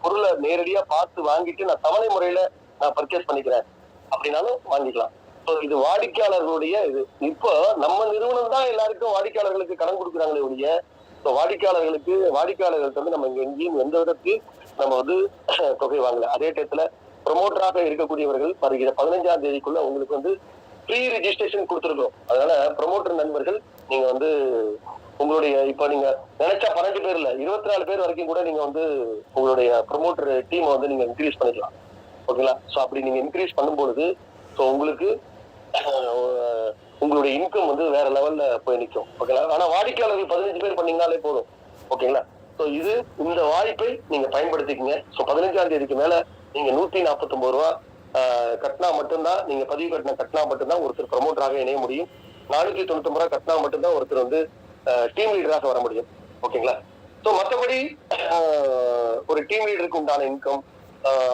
பொருளை நேரடியா பார்த்து வாங்கிட்டு நான் தவணை முறையில நான் பர்ச்சேஸ் பண்ணிக்கிறேன் அப்படின்னாலும் வாங்கிக்கலாம். இது வாடிக்கையாளர்களுடைய இது. இப்போ நம்ம நிறுவனம் தான் எல்லாருக்கும் வாடிக்கையாளர்களுக்கு கடன் கொடுக்குறாங்களே ஒழிய வாடிக்கையாளர்களுக்கு வந்து நம்ம எங்கேயும் எந்த விதத்தையும் நம்ம வந்து தொகை வாங்கல. அதே டயத்துல ப்ரொமோட்டராக இருக்கக்கூடியவர்கள் வருகிற 15ஆம் தேதிக்குள்ள உங்களுக்கு வந்து ப்ரீ ரிஜிஸ்ட்ரேஷன் கொடுத்துருக்கோம். அதனால ப்ரொமோட்டர் நண்பர்கள் நீங்க வந்து உங்களுடைய இப்ப நீங்க நினைச்சா 12 பேர் இல்ல 24 பேர் வரைக்கும் கூட நீங்க வந்து உங்களுடைய ப்ரொமோட்டர் டீமை வந்து நீங்க இன்க்ரீஸ் பண்ணிக்கலாம். ஓகேங்களா, ஸோ அப்படி நீங்க இன்க்ரீஸ் பண்ணும்பொழுது ஸோ உங்களுக்கு உங்களுடைய இன்கம் வந்து வேற லெவல்ல போய் நிற்கும். ஓகேங்களா, ஆனா வாடிக்கையாளர்கள் 15 பேர் பண்ணீங்கனாலே போதும். ஓகேங்களா, ஸோ இந்த வாய்ப்பை நீங்க பயன்படுத்திக்கங்க. ஸோ 15ஆம் தேதிக்கு மேல நீங்க 149 ரூபா கட்டினா மட்டும்தான், நீங்க பதிவு கட்டினா மட்டும்தான் ஒருத்தர் ப்ரொமோட்டராக இணைய முடியும். 499 ரூபா கட்டினா மட்டும்தான் ஒருத்தர் வந்து டீம் லீடராக வர முடியும். ஓகேங்களா, ஸோ மற்றபடி ஒரு டீம் லீடருக்கு உண்டான இன்கம்,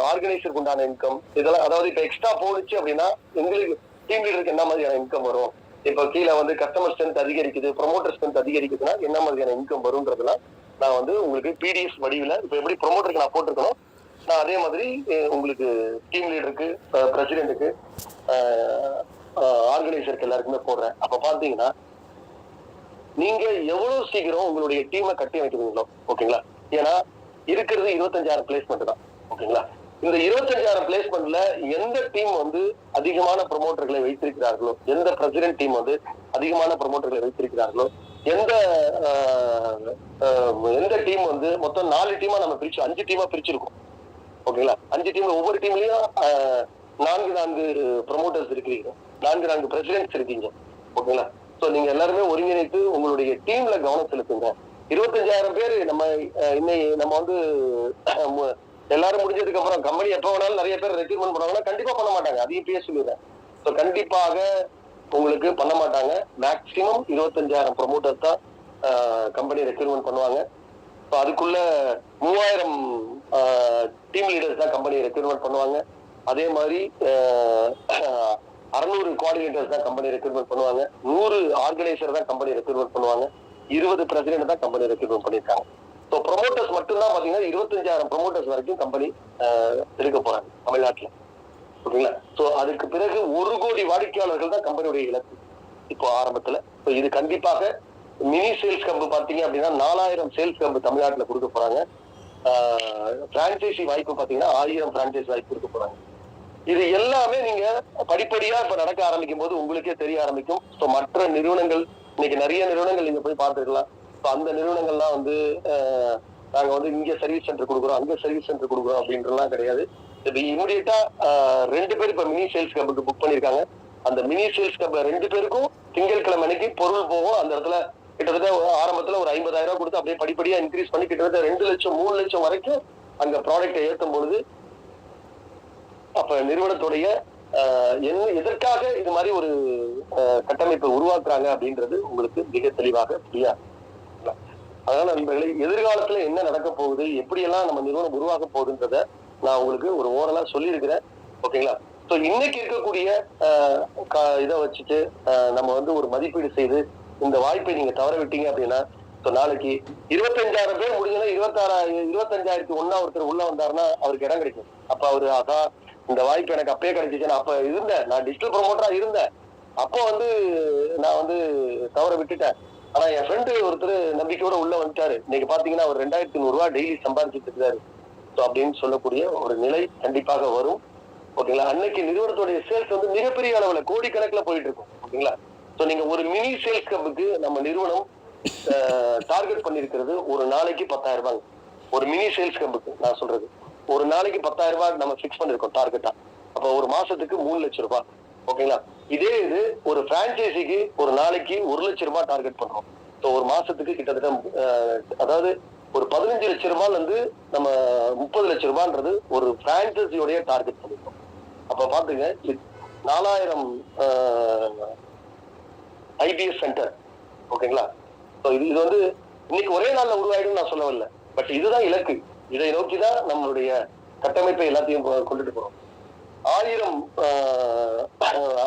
ஆர்கனைசருக்கு உண்டான இன்கம் இதெல்லாம், அதாவது இப்ப எக்ஸ்ட்ரா போடுச்சு அப்படின்னா எங்களுக்கு டீம் லீடருக்கு என்ன மாதிரியான இன்கம் வரும், இப்ப கீழே வந்து கஸ்டமர் ஸ்ட்ரென்த் அதிகரிக்குது, ப்ரொமோட்டர் ஸ்ட்ரென்த் அதிகரிக்குதுன்னா என்ன மாதிரியான இன்கம் வரும்ன்றதுலாம் நான் வந்து உங்களுக்கு பிடிஎஃப் வடிவில் இப்ப எப்படி ப்ரொமோட்டருக்கு நான் போட்டிருக்கணும், நான் அதே மாதிரி உங்களுக்கு டீம் லீடருக்கு, பிரசிடென்ட்டுக்கு, ஆர்கனைசருக்கு எல்லாருக்குமே போடுறேன். அப்ப பாத்தீங்கன்னா நீங்க எவ்வளவு சீக்கிரம் உங்களுடைய டீமை கட்டி வைக்கிறீங்களோ, ஓகேங்களா, ஏன்னா இருக்கிறது 25,000 பிளேஸ்மெண்ட் தான். ஓகேங்களா, இந்த 25,000 பிளேஸ்மெண்ட்ல எந்த டீம் வந்து அதிகமான ப்ரொமோட்டர்களை வைத்திருக்கிறார்களோ, எந்த பிரசிடென்ட் டீம் வந்து அதிகமான ப்ரொமோட்டர்களை வைத்திருக்கிறார்களோ, எந்த டீம் வந்து மொத்தம் 4 டீமா நம்ம பிரிச்சு 5 டீமா பிரிச்சிருக்கோம். ஓகேங்களா, 5 டீம்ல ஒவ்வொரு டீம்லயும் 4 ப்ரொமோட்டர்ஸ் இருக்கிறீங்க, 4 பிரசிடென்ட்ஸ் இருக்கீங்க. ஓகேங்களா, சோ நீங்க எல்லாருமே ஒருங்கிணைத்து உங்களுடைய டீம்ல கவனம் செலுத்துங்க. 25,000 பேர் நம்ம வந்து எல்லாரும் முடிஞ்சதுக்கு அப்புறம் கம்பெனி எப்ப வேணாலும் நிறைய பேர் ரெக்ரூட்மெண்ட் பண்ணுவாங்கன்னா கண்டிப்பா பண்ண மாட்டாங்க. அதையும் பேச சொல்லிடுறேன். ஸோ கண்டிப்பாக உங்களுக்கு பண்ண மாட்டாங்க. மேக்சிமம் 25,000 ப்ரொமோட்டர்ஸ் தான் கம்பெனி ரெக்ரூட்மெண்ட் பண்ணுவாங்க. ஸோ அதுக்குள்ள 3000 டீம் லீடர்ஸ் தான் கம்பெனி ரெக்ரூட்மெண்ட் பண்ணுவாங்க. அதே மாதிரி 600 கோஆர்டினேட்டர்ஸ் தான் கம்பெனி ரெக்ரூட்மெண்ட் பண்ணுவாங்க. 100 ஆர்கனைசர் தான் கம்பெனி ரெக்ரூட்மெண்ட் பண்ணுவாங்க. 20 பிரசிடென்ட் தான் கம்பெனி ரெக்ரூட்மெண்ட் பண்ணியிருக்காங்க. ஸோ ப்ரொமோட்டர்ஸ் மட்டும்தான் பாத்தீங்கன்னா 25,000 ப்ரொமோட்டர்ஸ் வரைக்கும் கம்பெனி எடுக்க போறாங்க தமிழ்நாட்டுல. ஓகேங்களா, ஸோ அதுக்கு பிறகு 1 கோடி வாடிக்கையாளர்கள் தான் கம்பெனியுடைய இலக்கு இப்போ ஆரம்பத்துல. ஸோ இது கண்டிப்பாக மினி சேல்ஸ் கம்பு பாத்தீங்க அப்படின்னா 4000 சேல்ஸ் கம்பு தமிழ்நாட்டுல கொடுக்க போறாங்க. பிரான்சைசி வாய்ப்பு பாத்தீங்கன்னா 1000 பிரான்சைசி வாய்ப்பு கொடுக்க போறாங்க. இது எல்லாமே நீங்க படிப்படியா இப்ப நடக்க ஆரம்பிக்கும் போது உங்களுக்கே தெரிய ஆரம்பிக்கும். ஸோ மற்ற நிறுவனங்கள், இன்னைக்கு நிறைய நிறுவனங்கள் நீங்க போய் பார்த்துருக்கலாம். அந்த நிறுவனங்கள்லாம் வந்து நாங்க வந்து இங்க சர்வீஸ் சென்டர் கொடுக்குறோம், அங்க சர்வீஸ் சென்டர் கொடுக்குறோம் அப்படின்றலாம் கிடையாது. இப்ப இமிடியேட்டா 2 பேர் இப்ப மினி சேல்ஸ் கிளப்புக்கு புக் பண்ணிருக்காங்க. அந்த மினி சேல்ஸ் கிளப் 2 பேருக்கும் திங்கட்கிழமை அன்னைக்கு பொருள் போகும். அந்த இடத்துல கிட்டத்தட்ட ஆரம்பத்துல ஒரு 50,000 ரூபாய் கொடுத்து அப்படியே படிப்படியா இன்க்ரீஸ் பண்ணி கிட்டத்தட்ட 2 லட்சம் 3 லட்சம் வரைக்கும் அங்க ப்ராடக்டை ஏற்றும் பொழுது அப்ப நிறுவனத்துடைய எதற்காக இது மாதிரி ஒரு கட்டமைப்பை உருவாக்குறாங்க அப்படின்றது உங்களுக்கு மிக தெளிவாக புரியாது. அதனால நண்பர்களே, எதிர்காலத்துல என்ன நடக்க போகுது, எப்படியெல்லாம் நம்ம நிறுவனம் உருவாக்க போகுதுன்றத நான் உங்களுக்கு ஒரு ஓரலா சொல்லியிருக்கிறேன். ஓகேங்களா? ஸோ இன்னைக்கு இருக்கக்கூடிய இதை வச்சுட்டு நம்ம வந்து ஒரு மதிப்பீடு செய்து இந்த வாய்ப்பை நீங்க தவற விட்டீங்க அப்படின்னா, நாளைக்கு 25,000 பேர் முடிஞ்சதுன்னா 25,001 ஒருத்தர் உள்ள வந்தாருன்னா அவருக்கு இடம் கிடைக்கும். அப்ப அவரு அதான் இந்த வாய்ப்பு எனக்கு அப்பயே கிடைச்சிச்சு, அப்ப இருந்தேன், நான் டிஜிட்டல் ப்ரொமோட்டரா இருந்தேன், அப்போ வந்து நான் வந்து தவற விட்டுட்டேன். ஆனா என் ஃப்ரெண்டு ஒருத்தர் நம்பிக்கையோட உள்ள வந்துட்டாரு, இன்னைக்கு பாத்தீங்கன்னா அவர் 2,100 ரூபாய் டெய்லி சம்பாதிச்சுட்டு இருக்காரு அப்படின்னு சொல்லக்கூடிய ஒரு நிலை கண்டிப்பாக வரும். ஓகேங்களா? அன்னைக்கு நிறுவனத்துடைய சேல்ஸ் வந்து மிகப்பெரிய அளவுல கோடிக்கணக்கில் போயிட்டு இருக்கும். ஓகேங்களா? சோ நீங்க ஒரு மினி சேல்ஸ் கிளப்புக்கு நம்ம நிறுவனம் டார்கெட் பண்ணிருக்கிறது ஒரு நாளைக்கு 10,000 ரூபாய். ஒரு மினி சேல்ஸ் கிளப்புக்கு நான் சொல்றது ஒரு நாளைக்கு 10,000 ரூபாய் நம்ம பிக்ஸ் பண்ணிருக்கோம் டார்கெட்டா. அப்ப ஒரு மாசத்துக்கு 3 லட்சம் ரூபாய். ஓகேங்களா? இதே இது ஒரு பிரான்சைசிக்கு ஒரு நாளைக்கு 1 லட்சம் ரூபாய் டார்கெட் பண்றோம். ஒரு மாசத்துக்கு கிட்டத்தட்ட அதாவது ஒரு 15 லட்சம் ரூபாய்ல இருந்து நம்ம 30 லட்சம் ரூபான்றது ஒரு பிரான்சைசியோடைய டார்கெட் பண்ணிருக்கோம். அப்ப பாத்துங்க, 4,000 ஐபிஎஸ் சென்டர். ஓகேங்களா? இது வந்து இன்னைக்கு ஒரே நாள்ல உருவாயிடும் நான் சொல்லவில்லை, பட் இதுதான் இலக்கு. இதை நோக்கிதான் நம்மளுடைய கட்டமைப்பை எல்லாத்தையும் கொண்டுட்டு போறோம்.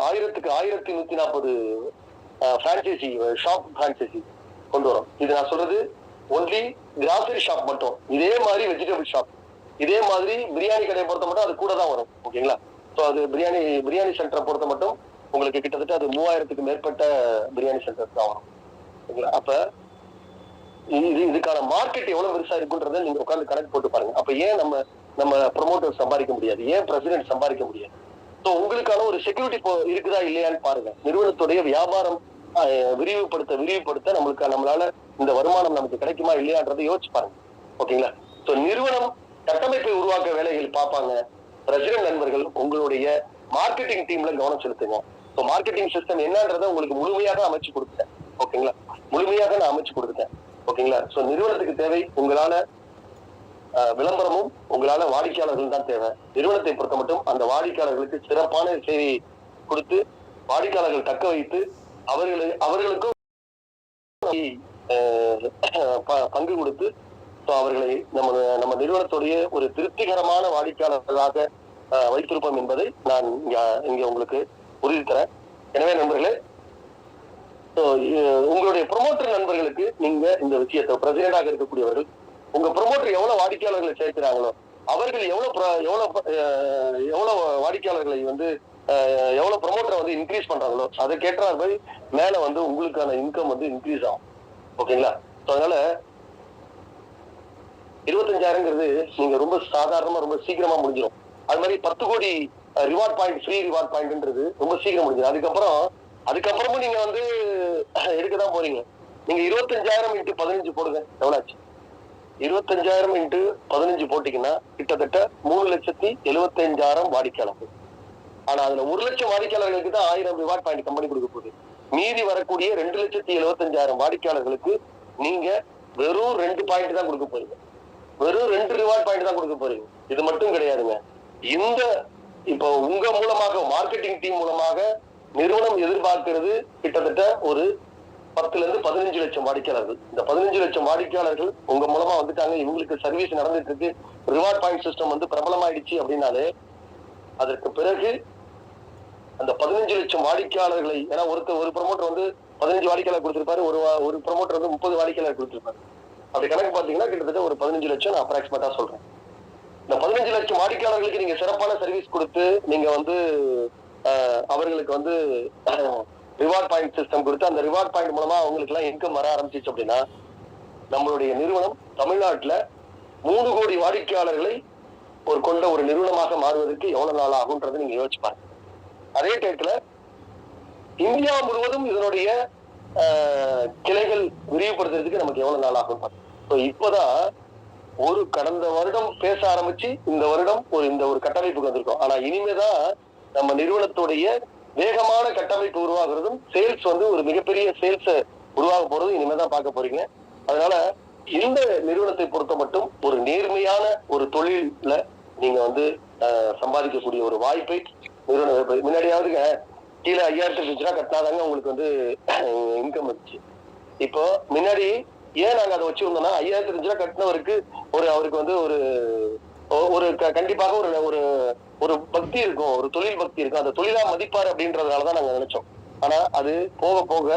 1000க்கு 1140 பிரான்சைசி ஷாப் பிரான்சைசி கொண்டு வரோம். இது நான் சொல்றது ஒன்லி கிராசரி ஷாப் மட்டும். இதே மாதிரி வெஜிடபிள் ஷாப், இதே மாதிரி பிரியாணி கடையை பொறுத்த மட்டும் அது கூட தான் வரும். ஓகேங்களா? ஸோ அது பிரியாணி சென்டரை பொறுத்த மட்டும் உங்களுக்கு கிட்டத்தட்ட அது 3000க்கு மேற்பட்ட பிரியாணி சென்டர் தான் வரும். ஓகேங்களா? அப்ப இதுக்கான மார்க்கெட் எவ்வளவு பெருசா இருக்குன்றத நீங்க உட்கார்ந்து கணக்கு போட்டு பாருங்க. அப்ப ஏன் நம்ம ப்ரொமோட்டர் சம்பாதிக்க முடியாது, ஏன் பிரசிடென்ட் சம்பாதிக்க முடியாது? ஸோ உங்களுக்கான ஒரு செக்யூரிட்டி இருக்குதா இல்லையான்னு பாருங்க. நிறுவனத்துடைய வியாபாரம் விரிவுபடுத்த நம்மளால இந்த வருமானம் நமக்கு கிடைக்குமா இல்லையான்றதை யோசிச்சு பாருங்க. ஓகேங்களா? ஸோ நிறுவனம் கட்டமைப்பை உருவாக்க வேலைகள் பார்ப்பாங்க. பிரசிடென்ட் நண்பர்கள் உங்களுடைய மார்க்கெட்டிங் டீம்ல கவனம் செலுத்துங்க. ஸோ மார்க்கெட்டிங் சிஸ்டம் என்னன்றதை உங்களுக்கு முழுமையாக அமைச்சு கொடுத்துட்டேன். ஓகேங்களா? முழுமையாக நான் அமைச்சு கொடுத்துட்டேன். ஓகேங்களா? சோ நிறுவனத்துக்கு தேவை உங்களால விளம்பரமும் உங்களால வாடிக்கையாளர்கள் தான் தேவை. நிறுவனத்தை பொறுத்த மட்டும் அந்த வாடிக்கையாளர்களுக்கு சிறப்பான சேவை கொடுத்து வாடிக்கையாளர்கள் தக்க வைத்து அவர்களுக்கும் பங்கு கொடுத்து அவர்களை நம்ம நிறுவனத்துடைய ஒரு திருப்திகரமான வாடிக்கையாளர்களாக வைத்திருப்போம் என்பதை நான் இங்க உங்களுக்கு உறுதி தரேன். எனவே நண்பர்களே, உங்களுடைய ப்ரொமோட்டர் நண்பர்களுக்கு நீங்க இந்த விஷயத்தை பிரசிடென்டாக இருக்கக்கூடியவர்கள் உங்க ப்ரொமோட்டர் எவ்வளவு வாடிக்கையாளர்களை சேர்க்கிறாங்களோ அவர்கள் எவ்வளவு வாடிக்கையாளர்களை வந்து எவ்வளவு ப்ரொமோட்டரை வந்து இன்க்ரீஸ் பண்றாங்களோ அதை கேட்டார் போய் மேல வந்து உங்களுக்கான இன்கம் வந்து இன்க்ரீஸ் ஆகும். ஓகேங்களா? அதனால 25,000ங்கிறது நீங்க ரொம்ப சாதாரணமா ரொம்ப சீக்கிரமா முடிஞ்சிடும். அது மாதிரி 10 கோடி ரிவார்ட் பாயிண்ட், ஃப்ரீ ரிவார்ட் பாயிண்ட்ன்றது ரொம்ப சீக்கிரம் முடிஞ்சிடும். அதுக்கப்புறமும் நீங்க வந்து எடுக்கதான் போறீங்க. நீங்க 25,000 × 15 போடுங்க, எவ்வளவு ஆச்சு? 25,000 × 15 போட்டீங்கன்னா கிட்டத்தட்ட 3,75,000 வாடிக்கையாளர்கள். ஆனா அதுல 1 லட்சம் வாடிக்கையாளர்களுக்கு தான் 1000 ரிவார்ட் பாயிண்ட் கம்பெனி கொடுக்க போகுது. மீதி வரக்கூடிய 2,75,000 வாடிக்கையாளர்களுக்கு நீங்க வெறும் 2 பாயிண்ட் தான் கொடுக்க போறீங்க. வெறும் 2 ரிவார்ட் பாயிண்ட் தான் கொடுக்க போறீங்க. இது மட்டும் கிடையாதுங்க. இப்போ உங்க மூலமாக மார்க்கெட்டிங் டீம் மூலமாக நிறுவனம் எதிர்பார்க்கிறது கிட்டத்தட்ட ஒரு 10-15 லட்சம் வாடிக்கையாளர்கள். இந்த 15 லட்சம் வாடிக்கையாளர்கள் உங்க மூலமா வந்துட்டாங்க, இவங்களுக்கு சர்வீஸ் நடந்துட்டு இருக்கு, ரிவார்ட் பாயிண்ட் சிஸ்டம் வந்து பிரபலமாயிடுச்சு அப்படின்னாலே அதற்கு பிறகு அந்த 15 லட்சம் வாடிக்கையாளர்களை, ஏன்னா ஒரு ப்ரொமோட்டர் வந்து 15 வாடிக்கையாளர் கொடுத்திருப்பாரு, ஒரு ப்ரொமோட்டர் வந்து 30 வாடிக்கையாளர் கொடுத்திருப்பாரு. அப்படி கணக்கு பாத்தீங்கன்னா கிட்டத்தட்ட ஒரு 15 லட்சம் நான் அப்ராக்சிமேட்டா சொல்றேன். இந்த 15 லட்சம் வாடிக்கையாளர்களுக்கு நீங்க சிறப்பான சர்வீஸ் கொடுத்து நீங்க வந்து அவர்களுக்கு வந்து ரிவார்ட் பாயிண்ட் சிஸ்டம் கொடுத்து அந்த ரிவார்ட் பாயிண்ட் மூலமா அவங்களுக்கு எல்லாம் இன்கம் வர ஆரம்பிச்சிச்சு அப்படின்னா நம்மளுடைய நிறுவனம் தமிழ்நாட்டுல 3 கோடி வாடிக்கையாளர்களை கொண்ட ஒரு நிறுவனமாக மாறுவதற்கு எவ்வளவு நாள் ஆகும்ன்றதை நீங்க யோசிச்சு பாருங்க. அதே டயத்துல இந்தியா முழுவதும் இதனுடைய கிளைகள் விரிவுபடுத்துறதுக்கு நமக்கு எவ்வளவு நாள் ஆகும். இப்பதான் ஒரு கடந்த வருடம் பேச ஆரம்பிச்சு இந்த வருடம் இந்த ஒரு கட்டமைப்புக்கு வந்திருக்கோம். ஆனா இனிமேதான் நம்ம நிறுவனத்துடைய வேகமான கட்டமைப்பு உருவாகிறதும் சேல்ஸ் வந்து ஒரு மிகப்பெரிய சேல்ஸ் உருவாக போறதும் இனிமேதான் பார்க்க போறீங்க. அதனால இந்த நிறுவனத்தை பொறுத்த மட்டும் ஒரு நேர்மையான ஒரு தொழில நீங்க வந்து சம்பாதிக்கக்கூடிய ஒரு வாய்ப்பை நிறுவனம் முன்னாடியாவதுங்க கீழே 5000 ரூபாய் கட்டினாதாங்க உங்களுக்கு வந்து இன்கம் வந்துச்சு. இப்போ முன்னாடி ஏன் நாங்க அதை வச்சிருந்தோம்னா 5000 ரூபாய் கட்டினவருக்கு அவருக்கு வந்து ஒரு கண்டிப்பாக ஒரு ஒரு பக்தி இருக்கும், ஒரு தொழில் பக்தி இருக்கும், அந்த தொழிலா மதிப்பாரு அப்படின்றதுனாலதான் நாங்க நினைச்சோம். ஆனா அது போக போக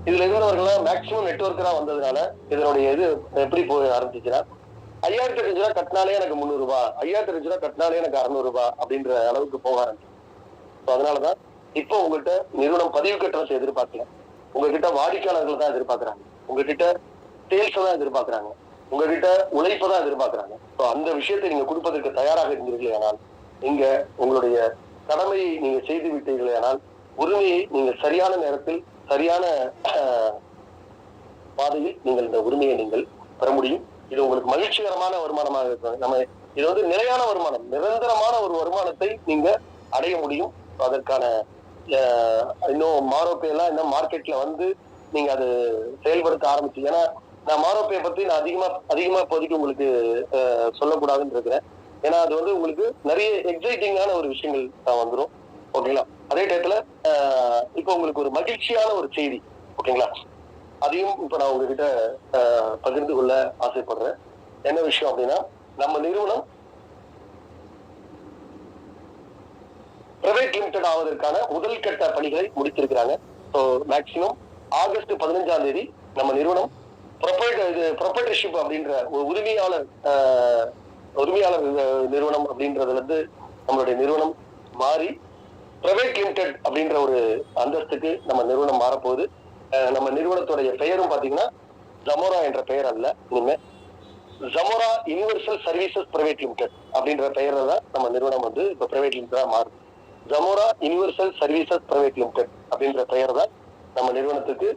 இதுல இருந்தவர்கள் மேக்சிமம் நெட்வொர்க்கரா வந்ததுனால இதனுடைய இது எப்படி போய் ஆரம்பிச்சுன்னா 5000 ரூபாய் கட்டினாலே எனக்கு 300 ரூபாய், 5000 ரூபாய் கட்டினாலே எனக்கு 600 ரூபாய் அப்படின்ற அளவுக்கு போக ஆரம்பிச்சு. அதனாலதான் இப்போ உங்ககிட்ட நிறுவனம் பதிவு கட்டணத்தை எதிர்பார்க்கல, உங்ககிட்ட வாடிக்கையாளர்கள் தான் எதிர்பார்க்கறாங்க, உங்ககிட்ட சேல்ஸ் தான் எதிர்பார்க்கறாங்க, உங்ககிட்ட உழைப்பை தான் எதிர்பார்க்கறாங்க. அந்த விஷயத்தை நீங்க கொடுப்பதற்கு தயாராக இருந்தீர்களே ஆனால், நீங்க உங்களுடைய கடமையை நீங்க செய்து விட்டீர்களே ஆனால், உரிமையை நீங்க சரியான நேரத்தில் சரியான பாதையில் நீங்கள் இந்த உரிமையை நீங்கள் பெற முடியும். இது உங்களுக்கு மகிழ்ச்சிகரமான வருமானமாக இருக்கும். நம்ம இது வந்து நிலையான வருமானம், நிரந்தரமான ஒரு வருமானத்தை நீங்க அடைய முடியும். அதற்கான இன்னும் மாரோப்பே எல்லாம் இன்னும் மார்க்கெட்ல வந்து நீங்க அது செயல்படுத்த ஆரம்பிச்சு. ஏன்னா நான் மாரோப்பையை பத்தி நான் அதிகமா இப்போதைக்கு உங்களுக்கு சொல்லக்கூடாதுன்னு இருக்கிறேன். ஏன்னா அது வந்து உங்களுக்கு நிறைய எக்ஸைட்டிங்கான ஒரு விஷயங்கள் வந்துடும். ஓகேங்களா? அதே டயத்துல இப்ப உங்களுக்கு ஒரு மகிழ்ச்சியான ஒரு செய்தி, ஓகேங்களா, அதையும் இப்ப நான் உங்ககிட்ட பகிர்ந்து கொள்ள ஆசைப்படுறேன். என்ன விஷயம் அப்படின்னா, நம்ம நிறுவனம் பிரைவேட் லிமிடெட் ஆவதற்கான முதல் கட்ட பணிகளை முடித்திருக்கிறாங்க. ஸோ மேக்சிமம் ஆகஸ்ட் 15 நம்ம நிறுவனம் ப்ரொப்ரைட்டர்ஷிப் அப்படின்ற ஒரு உரிமையாளர் நிறுவனம் அப்படின்றதுல இருந்து நம்மளுடைய நிறுவனம் மாறி பிரைவேட் லிமிடெட் அப்படின்ற ஒரு அந்தஸ்துக்கு நம்ம நிறுவனம் மாறப்போகுது. நம்ம நிறுவனத்துடைய பெயரும் பாத்தீங்கன்னா ஜமோரா என்ற பெயர் அல்ல, இனிமே ஜமோரா யுனிவர்சல் சர்வீசஸ் பிரைவேட் லிமிடெட் அப்படின்ற பெயர்ல தான் நம்ம நிறுவனம் வந்து இப்ப பிரைவேட் லிமிடெடா மாறுது. ஜமோரா யுனிவர்சல் சர்வீசஸ் பிரைவேட் லிமிடெட் அப்படின்ற பெயர் தான் நம்ம நிறுவனத்துக்கு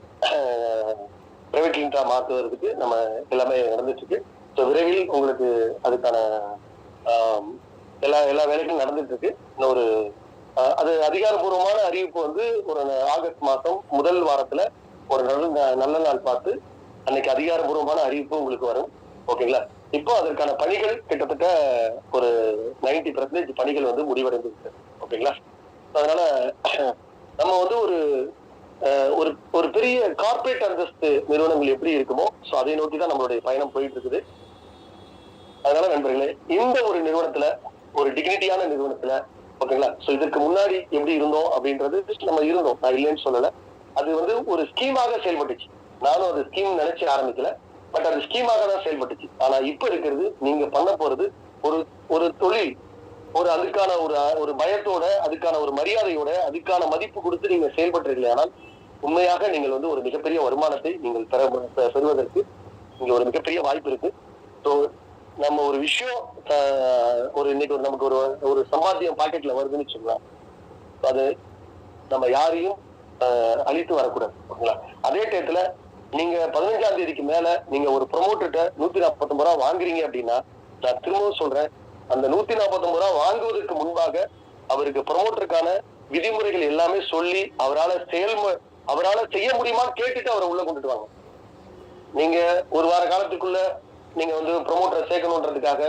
பிரைவேட் லிமிடெடா மாற்றுவதற்கு நம்ம எல்லாமே நடந்துட்டு இருக்கு. ஸோ விரைவில் உங்களுக்கு அதுக்கான எல்லா வேலைகளும் நடந்துட்டு இருக்கு. இன்னொரு அது அதிகாரப்பூர்வமான அறிவிப்பு வந்து ஒரு ஆகஸ்ட் மாசம் முதல் வாரத்துல ஒரு நல்ல நாள் பார்த்து அன்னைக்கு அதிகாரப்பூர்வமான அறிவிப்பு உங்களுக்கு வரும். ஓகேங்களா? இப்போ அதற்கான பணிகள் கிட்டத்தட்ட ஒரு 90% பணிகள் வந்து முடிவடைந்திருக்கு. ஓகேங்களா? அதனால நம்ம வந்து ஒரு பெரிய கார்பரேட் அந்தஸ்து நிறுவனங்கள் எப்படி இருக்குமோ சோ அதை நோக்கி தான் நம்மளுடைய பயணம் போயிட்டு இருக்குது. அதனால நண்பர்களே, இந்த ஒரு நிறுவனத்துல, ஒரு டிக்னிட்டியான நிறுவனத்துல, ஓகேங்களா, சோ இதற்கு முன்னாடி எப்படி இருந்தோம் அப்படின்றது நம்ம இருந்தோம், நான் இல்லைன்னு சொல்லல. அது வந்து ஒரு ஸ்கீமாக செயல்பட்டுச்சு. நானும் அது ஸ்கீம் நினைச்சு ஆரம்பிக்கல, பட் அது ஸ்கீமாக தான் செயல்பட்டுச்சு. ஆனா இப்ப இருக்கிறது, நீங்க பண்ண போறது ஒரு தொழில், அதுக்கான ஒரு பயத்தோட, அதுக்கான ஒரு மரியாதையோட, அதுக்கான மதிப்பு கொடுத்து நீங்க செயல்பட்டுருக்கீங்க. ஆனால் உண்மையாக நீங்கள் வந்து ஒரு மிகப்பெரிய வருமானத்தை நீங்கள் பெறுவதற்கு இங்க ஒரு மிகப்பெரிய வாய்ப்பு இருக்கு. ஸோ நம்ம ஒரு விஷயம் இன்னைக்கு நமக்கு ஒரு சம்பாத்தியம் பாக்கெட்ல வருதுன்னு சொல்லலாம், அது நம்ம யாரையும் அழித்து வரக்கூடாது. ஓகேங்களா? அதே டயத்துல நீங்க 15ஆம் தேதிக்கு மேல நீங்க ஒரு ப்ரொமோட்டர்கிட்ட 149 ரூபாய் வாங்குறீங்க அப்படின்னா, நான் திரும்பவும் சொல்றேன், அந்த 149 ரூபாய் வாங்குவதற்கு முன்பாக அவருக்கு ப்ரொமோட்டருக்கான விதிமுறைகள் எல்லாமே சொல்லி அவரால் செய்ய முடியுமா கேட்டுட்டு அவரை உள்ள கொண்டுட்டு வாங்க. நீங்க ஒரு வார காலத்துக்குள்ள நீங்க வந்து ப்ரொமோட்டரை சேர்க்கணுன்றதுக்காக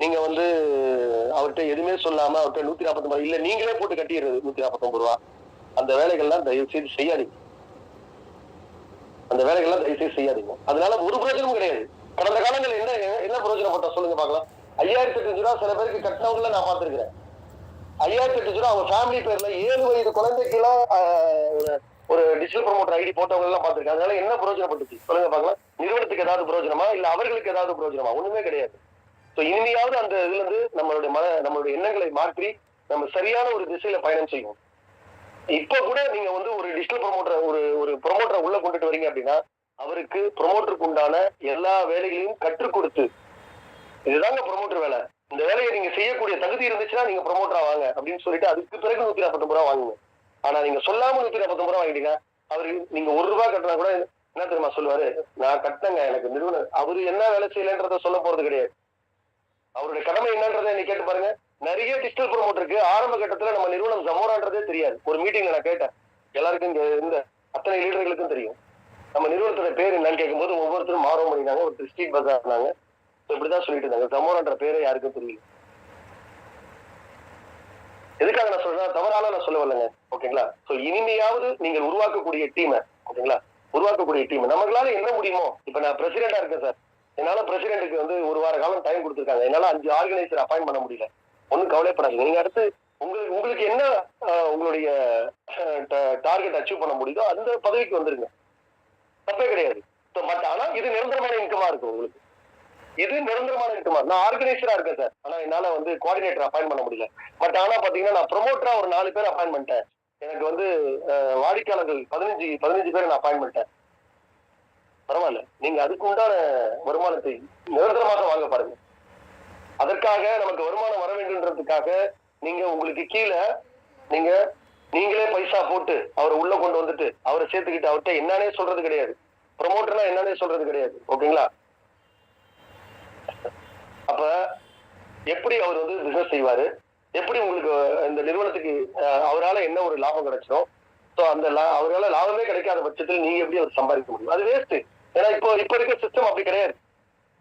நீங்க வந்து அவர்கிட்ட எதுவுமே சொல்லாம அவர்கிட்ட 149 ரூபாய் இல்ல நீங்களே போட்டு கட்டிடுறது 149 ரூபாய், அந்த வேலைகள்லாம் தயவு செய்து செய்யாதீங்க. அந்த வேலைகள்லாம் தயவு செய்து செய்யாதீங்க. அதனால ஒரு பிரயோஜனமும் கிடையாது. கடந்த காலங்கள் என்ன பிரயோஜனப்பட்ட சொல்லுங்க பாக்கலாம். 5008 ரூபாய் சில பேருக்கு கட்டினவங்கள நான் பார்த்திருக்கிறேன். 5008 ரூபாய் அவங்க ஃபேமிலி பேர்ல 7 வயது குழந்தைக்கு எல்லாம் ஒரு டிஜிட்டல் ப்ரொமோட்டர் ஐடி போட்டவங்க எல்லாம் பார்த்திருக்கேன். அதனால என்ன பிரயோஜனப்பட்டுச்சு சொல்லுங்க பாக்கலாம். நிறுவனத்துக்கு ஏதாவது பிரயோஜனமா, இல்ல அவர்களுக்கு ஏதாவது பிரயோஜனமா? ஒண்ணுமே கிடையாது. இனிமையாவது அந்த இதுல இருந்து நம்மளுடைய எண்ணங்களை மாற்றி நம்ம சரியான ஒரு திசையில பயணம் செய்வோம். இப்ப கூட நீங்க வந்து ஒரு டிஜிட்டல் ப்ரொமோட்டர் ஒரு ப்ரொமோட்டரை உள்ள கொண்டுட்டு வரீங்க அப்படின்னா, அவருக்கு ப்ரொமோட்டருக்கு உண்டான எல்லா வேலைகளையும் கற்றுக் கொடுத்து, இதுதாங்க ப்ரொமோட்டர் வேலை, இந்த வேலையை நீங்க செய்யக்கூடிய தகுதி இருந்துச்சுன்னா நீங்க ப்ரொமோட்டரா வாங்க அப்படின்னு சொல்லிட்டு அதுக்கு பிறகு 149 ரூபாய் வாங்குங்க. ஆனா நீங்க சொல்லாம 149 ரூபாய் வாங்கிட்டீங்க, அவருக்கு நீங்க 1 ரூபாய் கட்டினா கூட என்ன தெரியுமா சொல்லுவாரு, நான் கட்டினங்க எனக்கு நிறுவனம், அவரு என்ன வேலை செய்யலன்றத சொல்ல போறது கிடையாது. அவருடைய கடமை என்னன்றதை நீ கேட்டு பாருங்க. நிறைய டிஜிட்டல் ப்ரோமோட்டருக்கு ஆரம்ப கட்டத்துல நம்ம நிறுவனம் ஜமோரான்றதே தெரியாது. ஒரு மீட்டிங்ல நான் கேட்டேன், எல்லாருக்கும் இங்க இருந்த அத்தனை லீடர்களுக்கும் தெரியும். நம்ம நிறுவனத்தோட பேர் என்னன்னு கேட்கும்போது ஒவ்வொருத்தரும் மாறும் பண்ணினாங்க. ஒருத்தர் ஸ்ட்ரீட் பஸா இருந்தாங்க. இப்படிதான் சொல்லிட்டு இருந்தாங்க, ஜமோரான்ற பேரே யாருக்கும் தெரியல. எதுக்காக நான் சொல்றேன், தவறால நான் சொல்ல வரலங்க. ஓகேங்களா? சோ இனிமையாவது நீங்கள் உருவாக்கக்கூடிய டீம், ஓகேங்களா, உருவாக்கக்கூடிய டீம் நம்மளால என்ன முடியுமோ. இப்ப நான் பிரசிடென்டா இருக்கேன் சார், என்னால பிரசிடென்ட்டுக்கு வந்து ஒரு வார காலம் டைம் கொடுத்துருக்காங்க, என்னால 5 ஆர்கனைசர் அப்பாயிண்ட் பண்ண முடியல. ஒன்னும் கவலைப்படாதீங்க. நீங்க அடுத்து உங்களுக்கு என்ன உங்களுடைய டார்கெட் அச்சீவ் பண்ண முடியுதோ அந்த பதவிக்கு வந்துருங்க, தப்பே கிடையாது. பட் ஆனா இது நிரந்தரமான இன்கமா இருக்கும் உங்களுக்கு. இது நிரந்தரமான இன்கமா. நான் ஆர்கனைசரா இருக்கேன் சார், ஆனா என்னால வந்து கோஆர்டினேட்டர் அப்பாயிண்ட் பண்ண முடியல. பட் ஆனா பாத்தீங்கன்னா நான் ப்ரொமோட்டரா ஒரு 4 பேர் அப்பாயிண்ட் பண்ணிட்டேன். எனக்கு வந்து வாடிக்கையாளர்கள் 15 பேர் நான் அப்பாயிண்ட் பண்ணிட்டேன். பரவாயில்ல, நீங்க அதுக்கு உண்டான வருமானத்தை நிரந்தரமாக வாங்க பாருங்க. அதற்காக நமக்கு வருமானம் வர வேண்டும்ன்றதுக்காக நீங்க உங்களுக்கு கீழே நீங்களே பைசா போட்டு அவரை உள்ள கொண்டு வந்துட்டு அவரை சேர்த்துக்கிட்டு அவர்கிட்ட என்னன்னே சொல்றது கிடையாது. ப்ரொமோட்டர்னா என்னன்னே சொல்றது கிடையாது. ஓகேங்களா? அப்ப எப்படி அவர் வந்து பிசினஸ் செய்வாரு, எப்படி உங்களுக்கு இந்த நிறுவனத்துக்கு அவரால் என்ன ஒரு லாபம் கிடைச்சிடும். ஸோ அந்த அவரால் லாபமே கிடைக்காத பட்சத்தில் நீங்க எப்படி அவர் சம்பாதிக்க முடியும்? அது வேஸ்ட். ஏன்னா இப்ப இருக்கிற சிஸ்டம் அப்படி கிடையாது.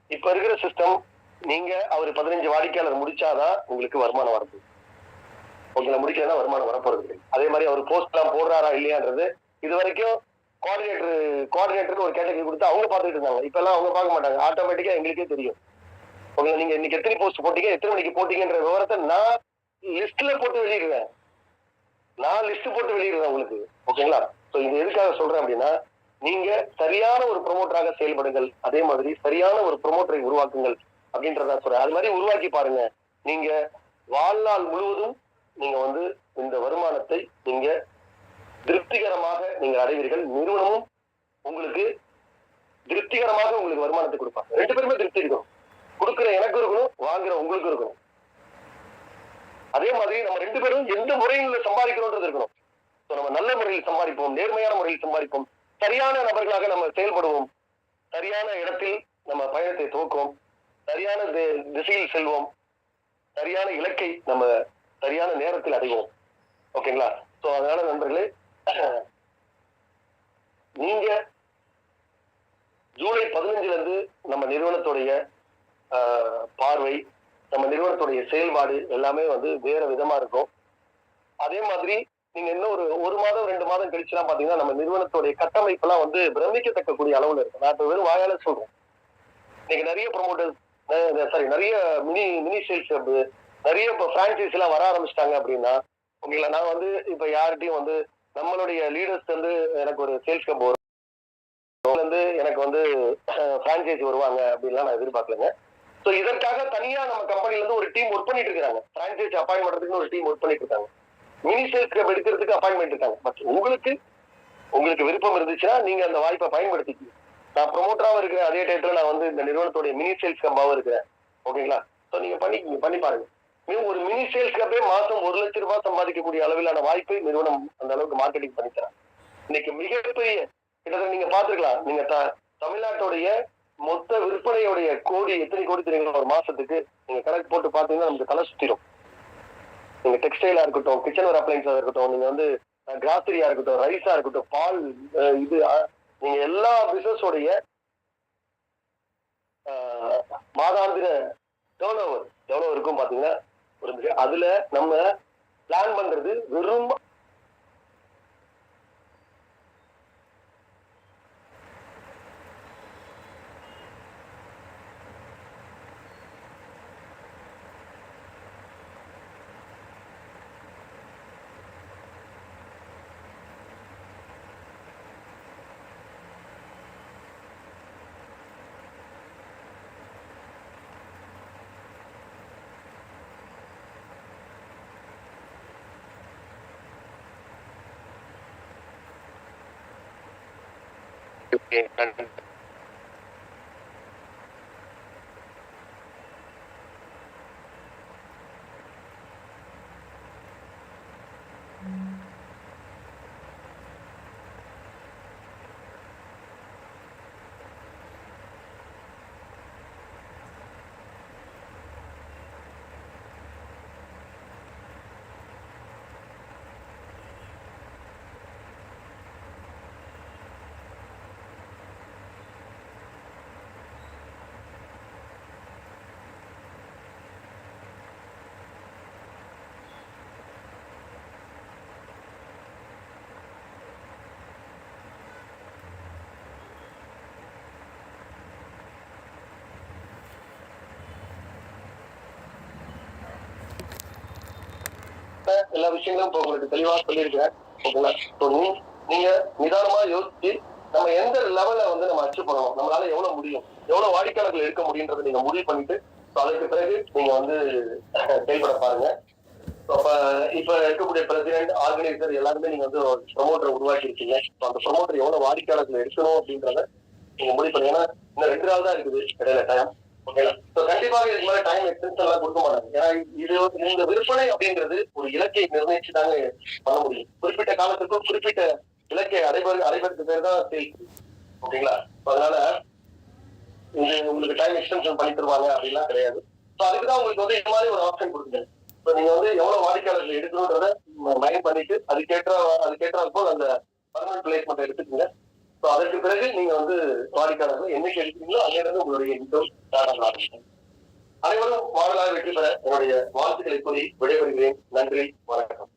இப்ப இருக்கிற சிஸ்டம் நீங்க அவர் 15 வாடிக்கையாளர் முடிச்சாதான் உங்களுக்கு வருமானம் வரது. உங்களை முடிக்கலன்னா வருமானம் வரப்போறது இல்லை. அதே மாதிரி அவர் போஸ்ட் எல்லாம் போடுறாரா இல்லையான்றது இது வரைக்கும் கோஆர்டினேட்டர் ஒரு கேட்டகரி கொடுத்து அவங்க பார்த்துட்டு இருந்தாங்க. இப்ப எல்லாம் அவங்க பார்க்க மாட்டாங்க, ஆட்டோமேட்டிக்கா எங்களுக்கே தெரியும். உங்களை நீங்க இன்னைக்கு எத்தனை போஸ்ட் போட்டீங்க, எத்தனை மணிக்கு போட்டீங்கன்ற விவரத்தை நான் லிஸ்ட்ல போட்டு வெளியிடுவேன். உங்களுக்கு. ஓகேங்களா? சோ இது எதுக்காக சொல்றேன் அப்படின்னா, நீங்க சரியான ஒரு ப்ரொமோட்டராக செயல்படுங்கள், அதே மாதிரி சரியான ஒரு ப்ரொமோட்டரை உருவாக்குங்கள் அப்படின்றத சொல்றேன். அது மாதிரி உருவாக்கி பாருங்க. நீங்க வாழ்நாள் முழுவதும் நீங்க வந்து இந்த வருமானத்தை நீங்க திருப்திகரமாக நீங்க அடைவீர்கள். நிறுவனமும் உங்களுக்கு திருப்திகரமாக உங்களுக்கு வருமானத்தை கொடுப்பாங்க. 2 பேருமே திருப்தி இருக்கணும். கொடுக்குற எனக்கு இருக்கணும், வாங்குற உங்களுக்கு இருக்கணும். அதே மாதிரி நம்ம 2 பேரும் எந்த முறையில் சம்பாதிக்கணும்ன்றது இருக்கணும். நம்ம நல்ல முறையில் சம்பாதிப்போம், நேர்மையான முறையில் சம்பாதிப்போம், சரியான நபர்களாக நம்ம செயல்படுவோம், சரியான இடத்தில் நம்ம பயணத்தை துவக்குவோம், சரியான திசையில் செல்வோம், சரியான இலக்கை நம்ம சரியான நேரத்தில் அடைவோம். ஓகேங்களா? சோ அதனால நண்பர்களே, நீங்க ஜூலை 15 இருந்து நம்ம நிறுவனத்துடைய பார்வை, நம்ம நிறுவனத்துடைய செயல்பாடு எல்லாமே வந்து வேற விதமா இருக்கும். அதே மாதிரி நீங்க இன்னும் ஒரு மாதம் 2 மாதம் கழிச்சுலாம் பாத்தீங்கன்னா நம்ம நிறுவனத்துடைய கட்டமைப்பு எல்லாம் வந்து பிரமிக்கத்தக்கக்கூடிய அளவுல இருக்கு. நான் இப்ப வெறும் வாயால சொல்றேன். இன்னைக்கு நிறைய ப்ரொமோட்டர்ஸ், நிறைய மினி சேல்ஸ் ஹப், நிறைய இப்ப பிரான்சைஸ் எல்லாம் வர ஆரம்பிச்சிட்டாங்க. அப்படின்னா உங்களை நான் வந்து இப்ப யார்கிட்டையும் வந்து நம்மளுடைய லீடர்ஸ் வந்து எனக்கு ஒரு சேல்ஸ் ஹப் வரும், வந்து எனக்கு வந்து பிரான்சைஸ் வருவாங்க அப்படின்லாம் நான் எதிர்பார்க்கலங்க. சோ இதற்காக தனியா நம்ம கம்பெனில இருந்து ஒரு டீம் ஒர்க் பண்ணிட்டு இருக்காங்க. பிரான்சைஸ் அப்பாயிண்ட் பண்றதுக்கு ஒரு டீம் ஒர்க் பண்ணிட்டு இருக்காங்க. மினி சேல்ஸ் கிளப் எடுக்கிறதுக்கு அப்பாயின்மெண்ட் இருக்காங்க. பட் உங்களுக்கு விருப்பம் இருந்துச்சுன்னா நீங்க அந்த வாய்ப்பை பயன்படுத்திக்கணும். நான் ப்ரொமோட்டராவும் இருக்கிறேன், அதே டைத்துல நான் வந்து இந்த நிறுவனத்துடைய மினி சேல்ஸ் கிளப்பாவும் இருக்கிறேன். ஓகேங்களா? சோ நீங்க பண்ணி பாருங்க. ஒரு மினி சேல்ஸ் கிளப்பே மாசம் 1 லட்சம் ரூபாய் சம்பாதிக்கக்கூடிய அளவிலான வாய்ப்பை நிறுவனம் அந்த அளவுக்கு மார்க்கெட்டிங் பண்ணித்தரான். இன்னைக்கு மிகப்பெரிய கிட்டத்தட்ட நீங்க பாத்துக்கலாம், நீங்க தமிழ்நாட்டுடைய மொத்த விற்பனையுடைய கோடி எத்தனை கோடி தெரியுங்களா? ஒரு மாசத்துக்கு நீங்க கணக்கு போட்டு பாத்தீங்கன்னா நமக்கு தலை சுத்திரும். நீங்க டெக்ஸ்டைலா இருக்கட்டும், கிச்சன் வேர் அப்ளைன்ஸா இருக்கட்டும், நீங்க வந்து கிராசரியா இருக்கட்டும், ரைஸா இருக்கட்டும், பால், இது நீங்க எல்லா பிசினஸோடைய மாதாந்திர டர்ன் ஓவர் எவ்வளவு இருக்கும் பாத்தீங்கன்னா அதுல நம்ம பிளான் பண்றது வெறும் எல்லா விஷயங்களும் இப்போ உங்களுக்கு தெளிவா சொல்லியிருக்கிறேன். ஓகேங்களா? ஸோ நீங்க நிதானமா யோசிச்சு நம்ம எந்த லெவல்ல வந்து நம்ம அச்சீவ் பண்ணணும், நம்மளால எவ்வளவு முடியும், எவ்வளவு வாடிக்கையாளர்கள் எடுக்க முடியுன்றதை நீங்க முடிவு பண்ணிட்டு அதுக்கு பிறகு நீங்க வந்து செயல்பட பாருங்க. அப்ப இப்ப இருக்கக்கூடிய பிரசிடென்ட், ஆர்கனைசர் எல்லாருமே நீங்க வந்து ப்ரொமோட்டரை உருவாக்கி இருக்கீங்க. அந்த ப்ரொமோட்டர் எவ்வளவு வாடிக்கையாளர்கள் எடுக்கணும் அப்படின்றத நீங்க முடிவு பண்ணீங்க. ஏன்னா இன்னும் 2 நாள் தான் இருக்குது இடையில டைம். ஓகேங்களா? கண்டிப்பாக இதுக்கு மேல டைம் எக்ஸ்டென்ஷன் எல்லாம் கொடுக்க மாட்டாங்க. ஏன்னா இந்த விற்பனை அப்படிங்கிறது ஒரு இலக்கை நிர்ணயிச்சு தாங்க பண்ண முடியும். குறிப்பிட்ட காலத்துக்கும் குறிப்பிட்ட இலக்கை அடைவதற்கு பேர் தான் சேல்ஸ். ஓகேங்களா? அதனால இது உங்களுக்கு டைம் எக்ஸ்டென்ஷன் பண்ணி தருவாங்க அப்படின்லாம் கிடையாது. அதுக்குதான் உங்களுக்கு வந்து இந்த மாதிரி ஒரு ஆப்ஷன் கொடுக்குங்க. இப்ப நீங்க வந்து எவ்வளவு வாடிக்கையாளர்கள் எடுக்கணும்ன்றத மைண்ட் பண்ணிட்டு அதுக்கேற்றால் போல் அந்த பர்மனன்ட் பிளேஸ்மெண்ட் எடுத்துக்கோங்க. அதற்கு பிறகு நீங்க வந்து வாடிக்கையாளர்கள் என்னைக்கு எடுக்கிறீங்களோ அங்கிருந்து உங்களுடைய இன்கம் ஸ்டார்ட் ஆகும். அனைவரும் மாடலாக வெற்றி பெற என்னுடைய வாழ்த்துக்களை கூறி விடைபெறுகிறேன். நன்றி, வணக்கம்.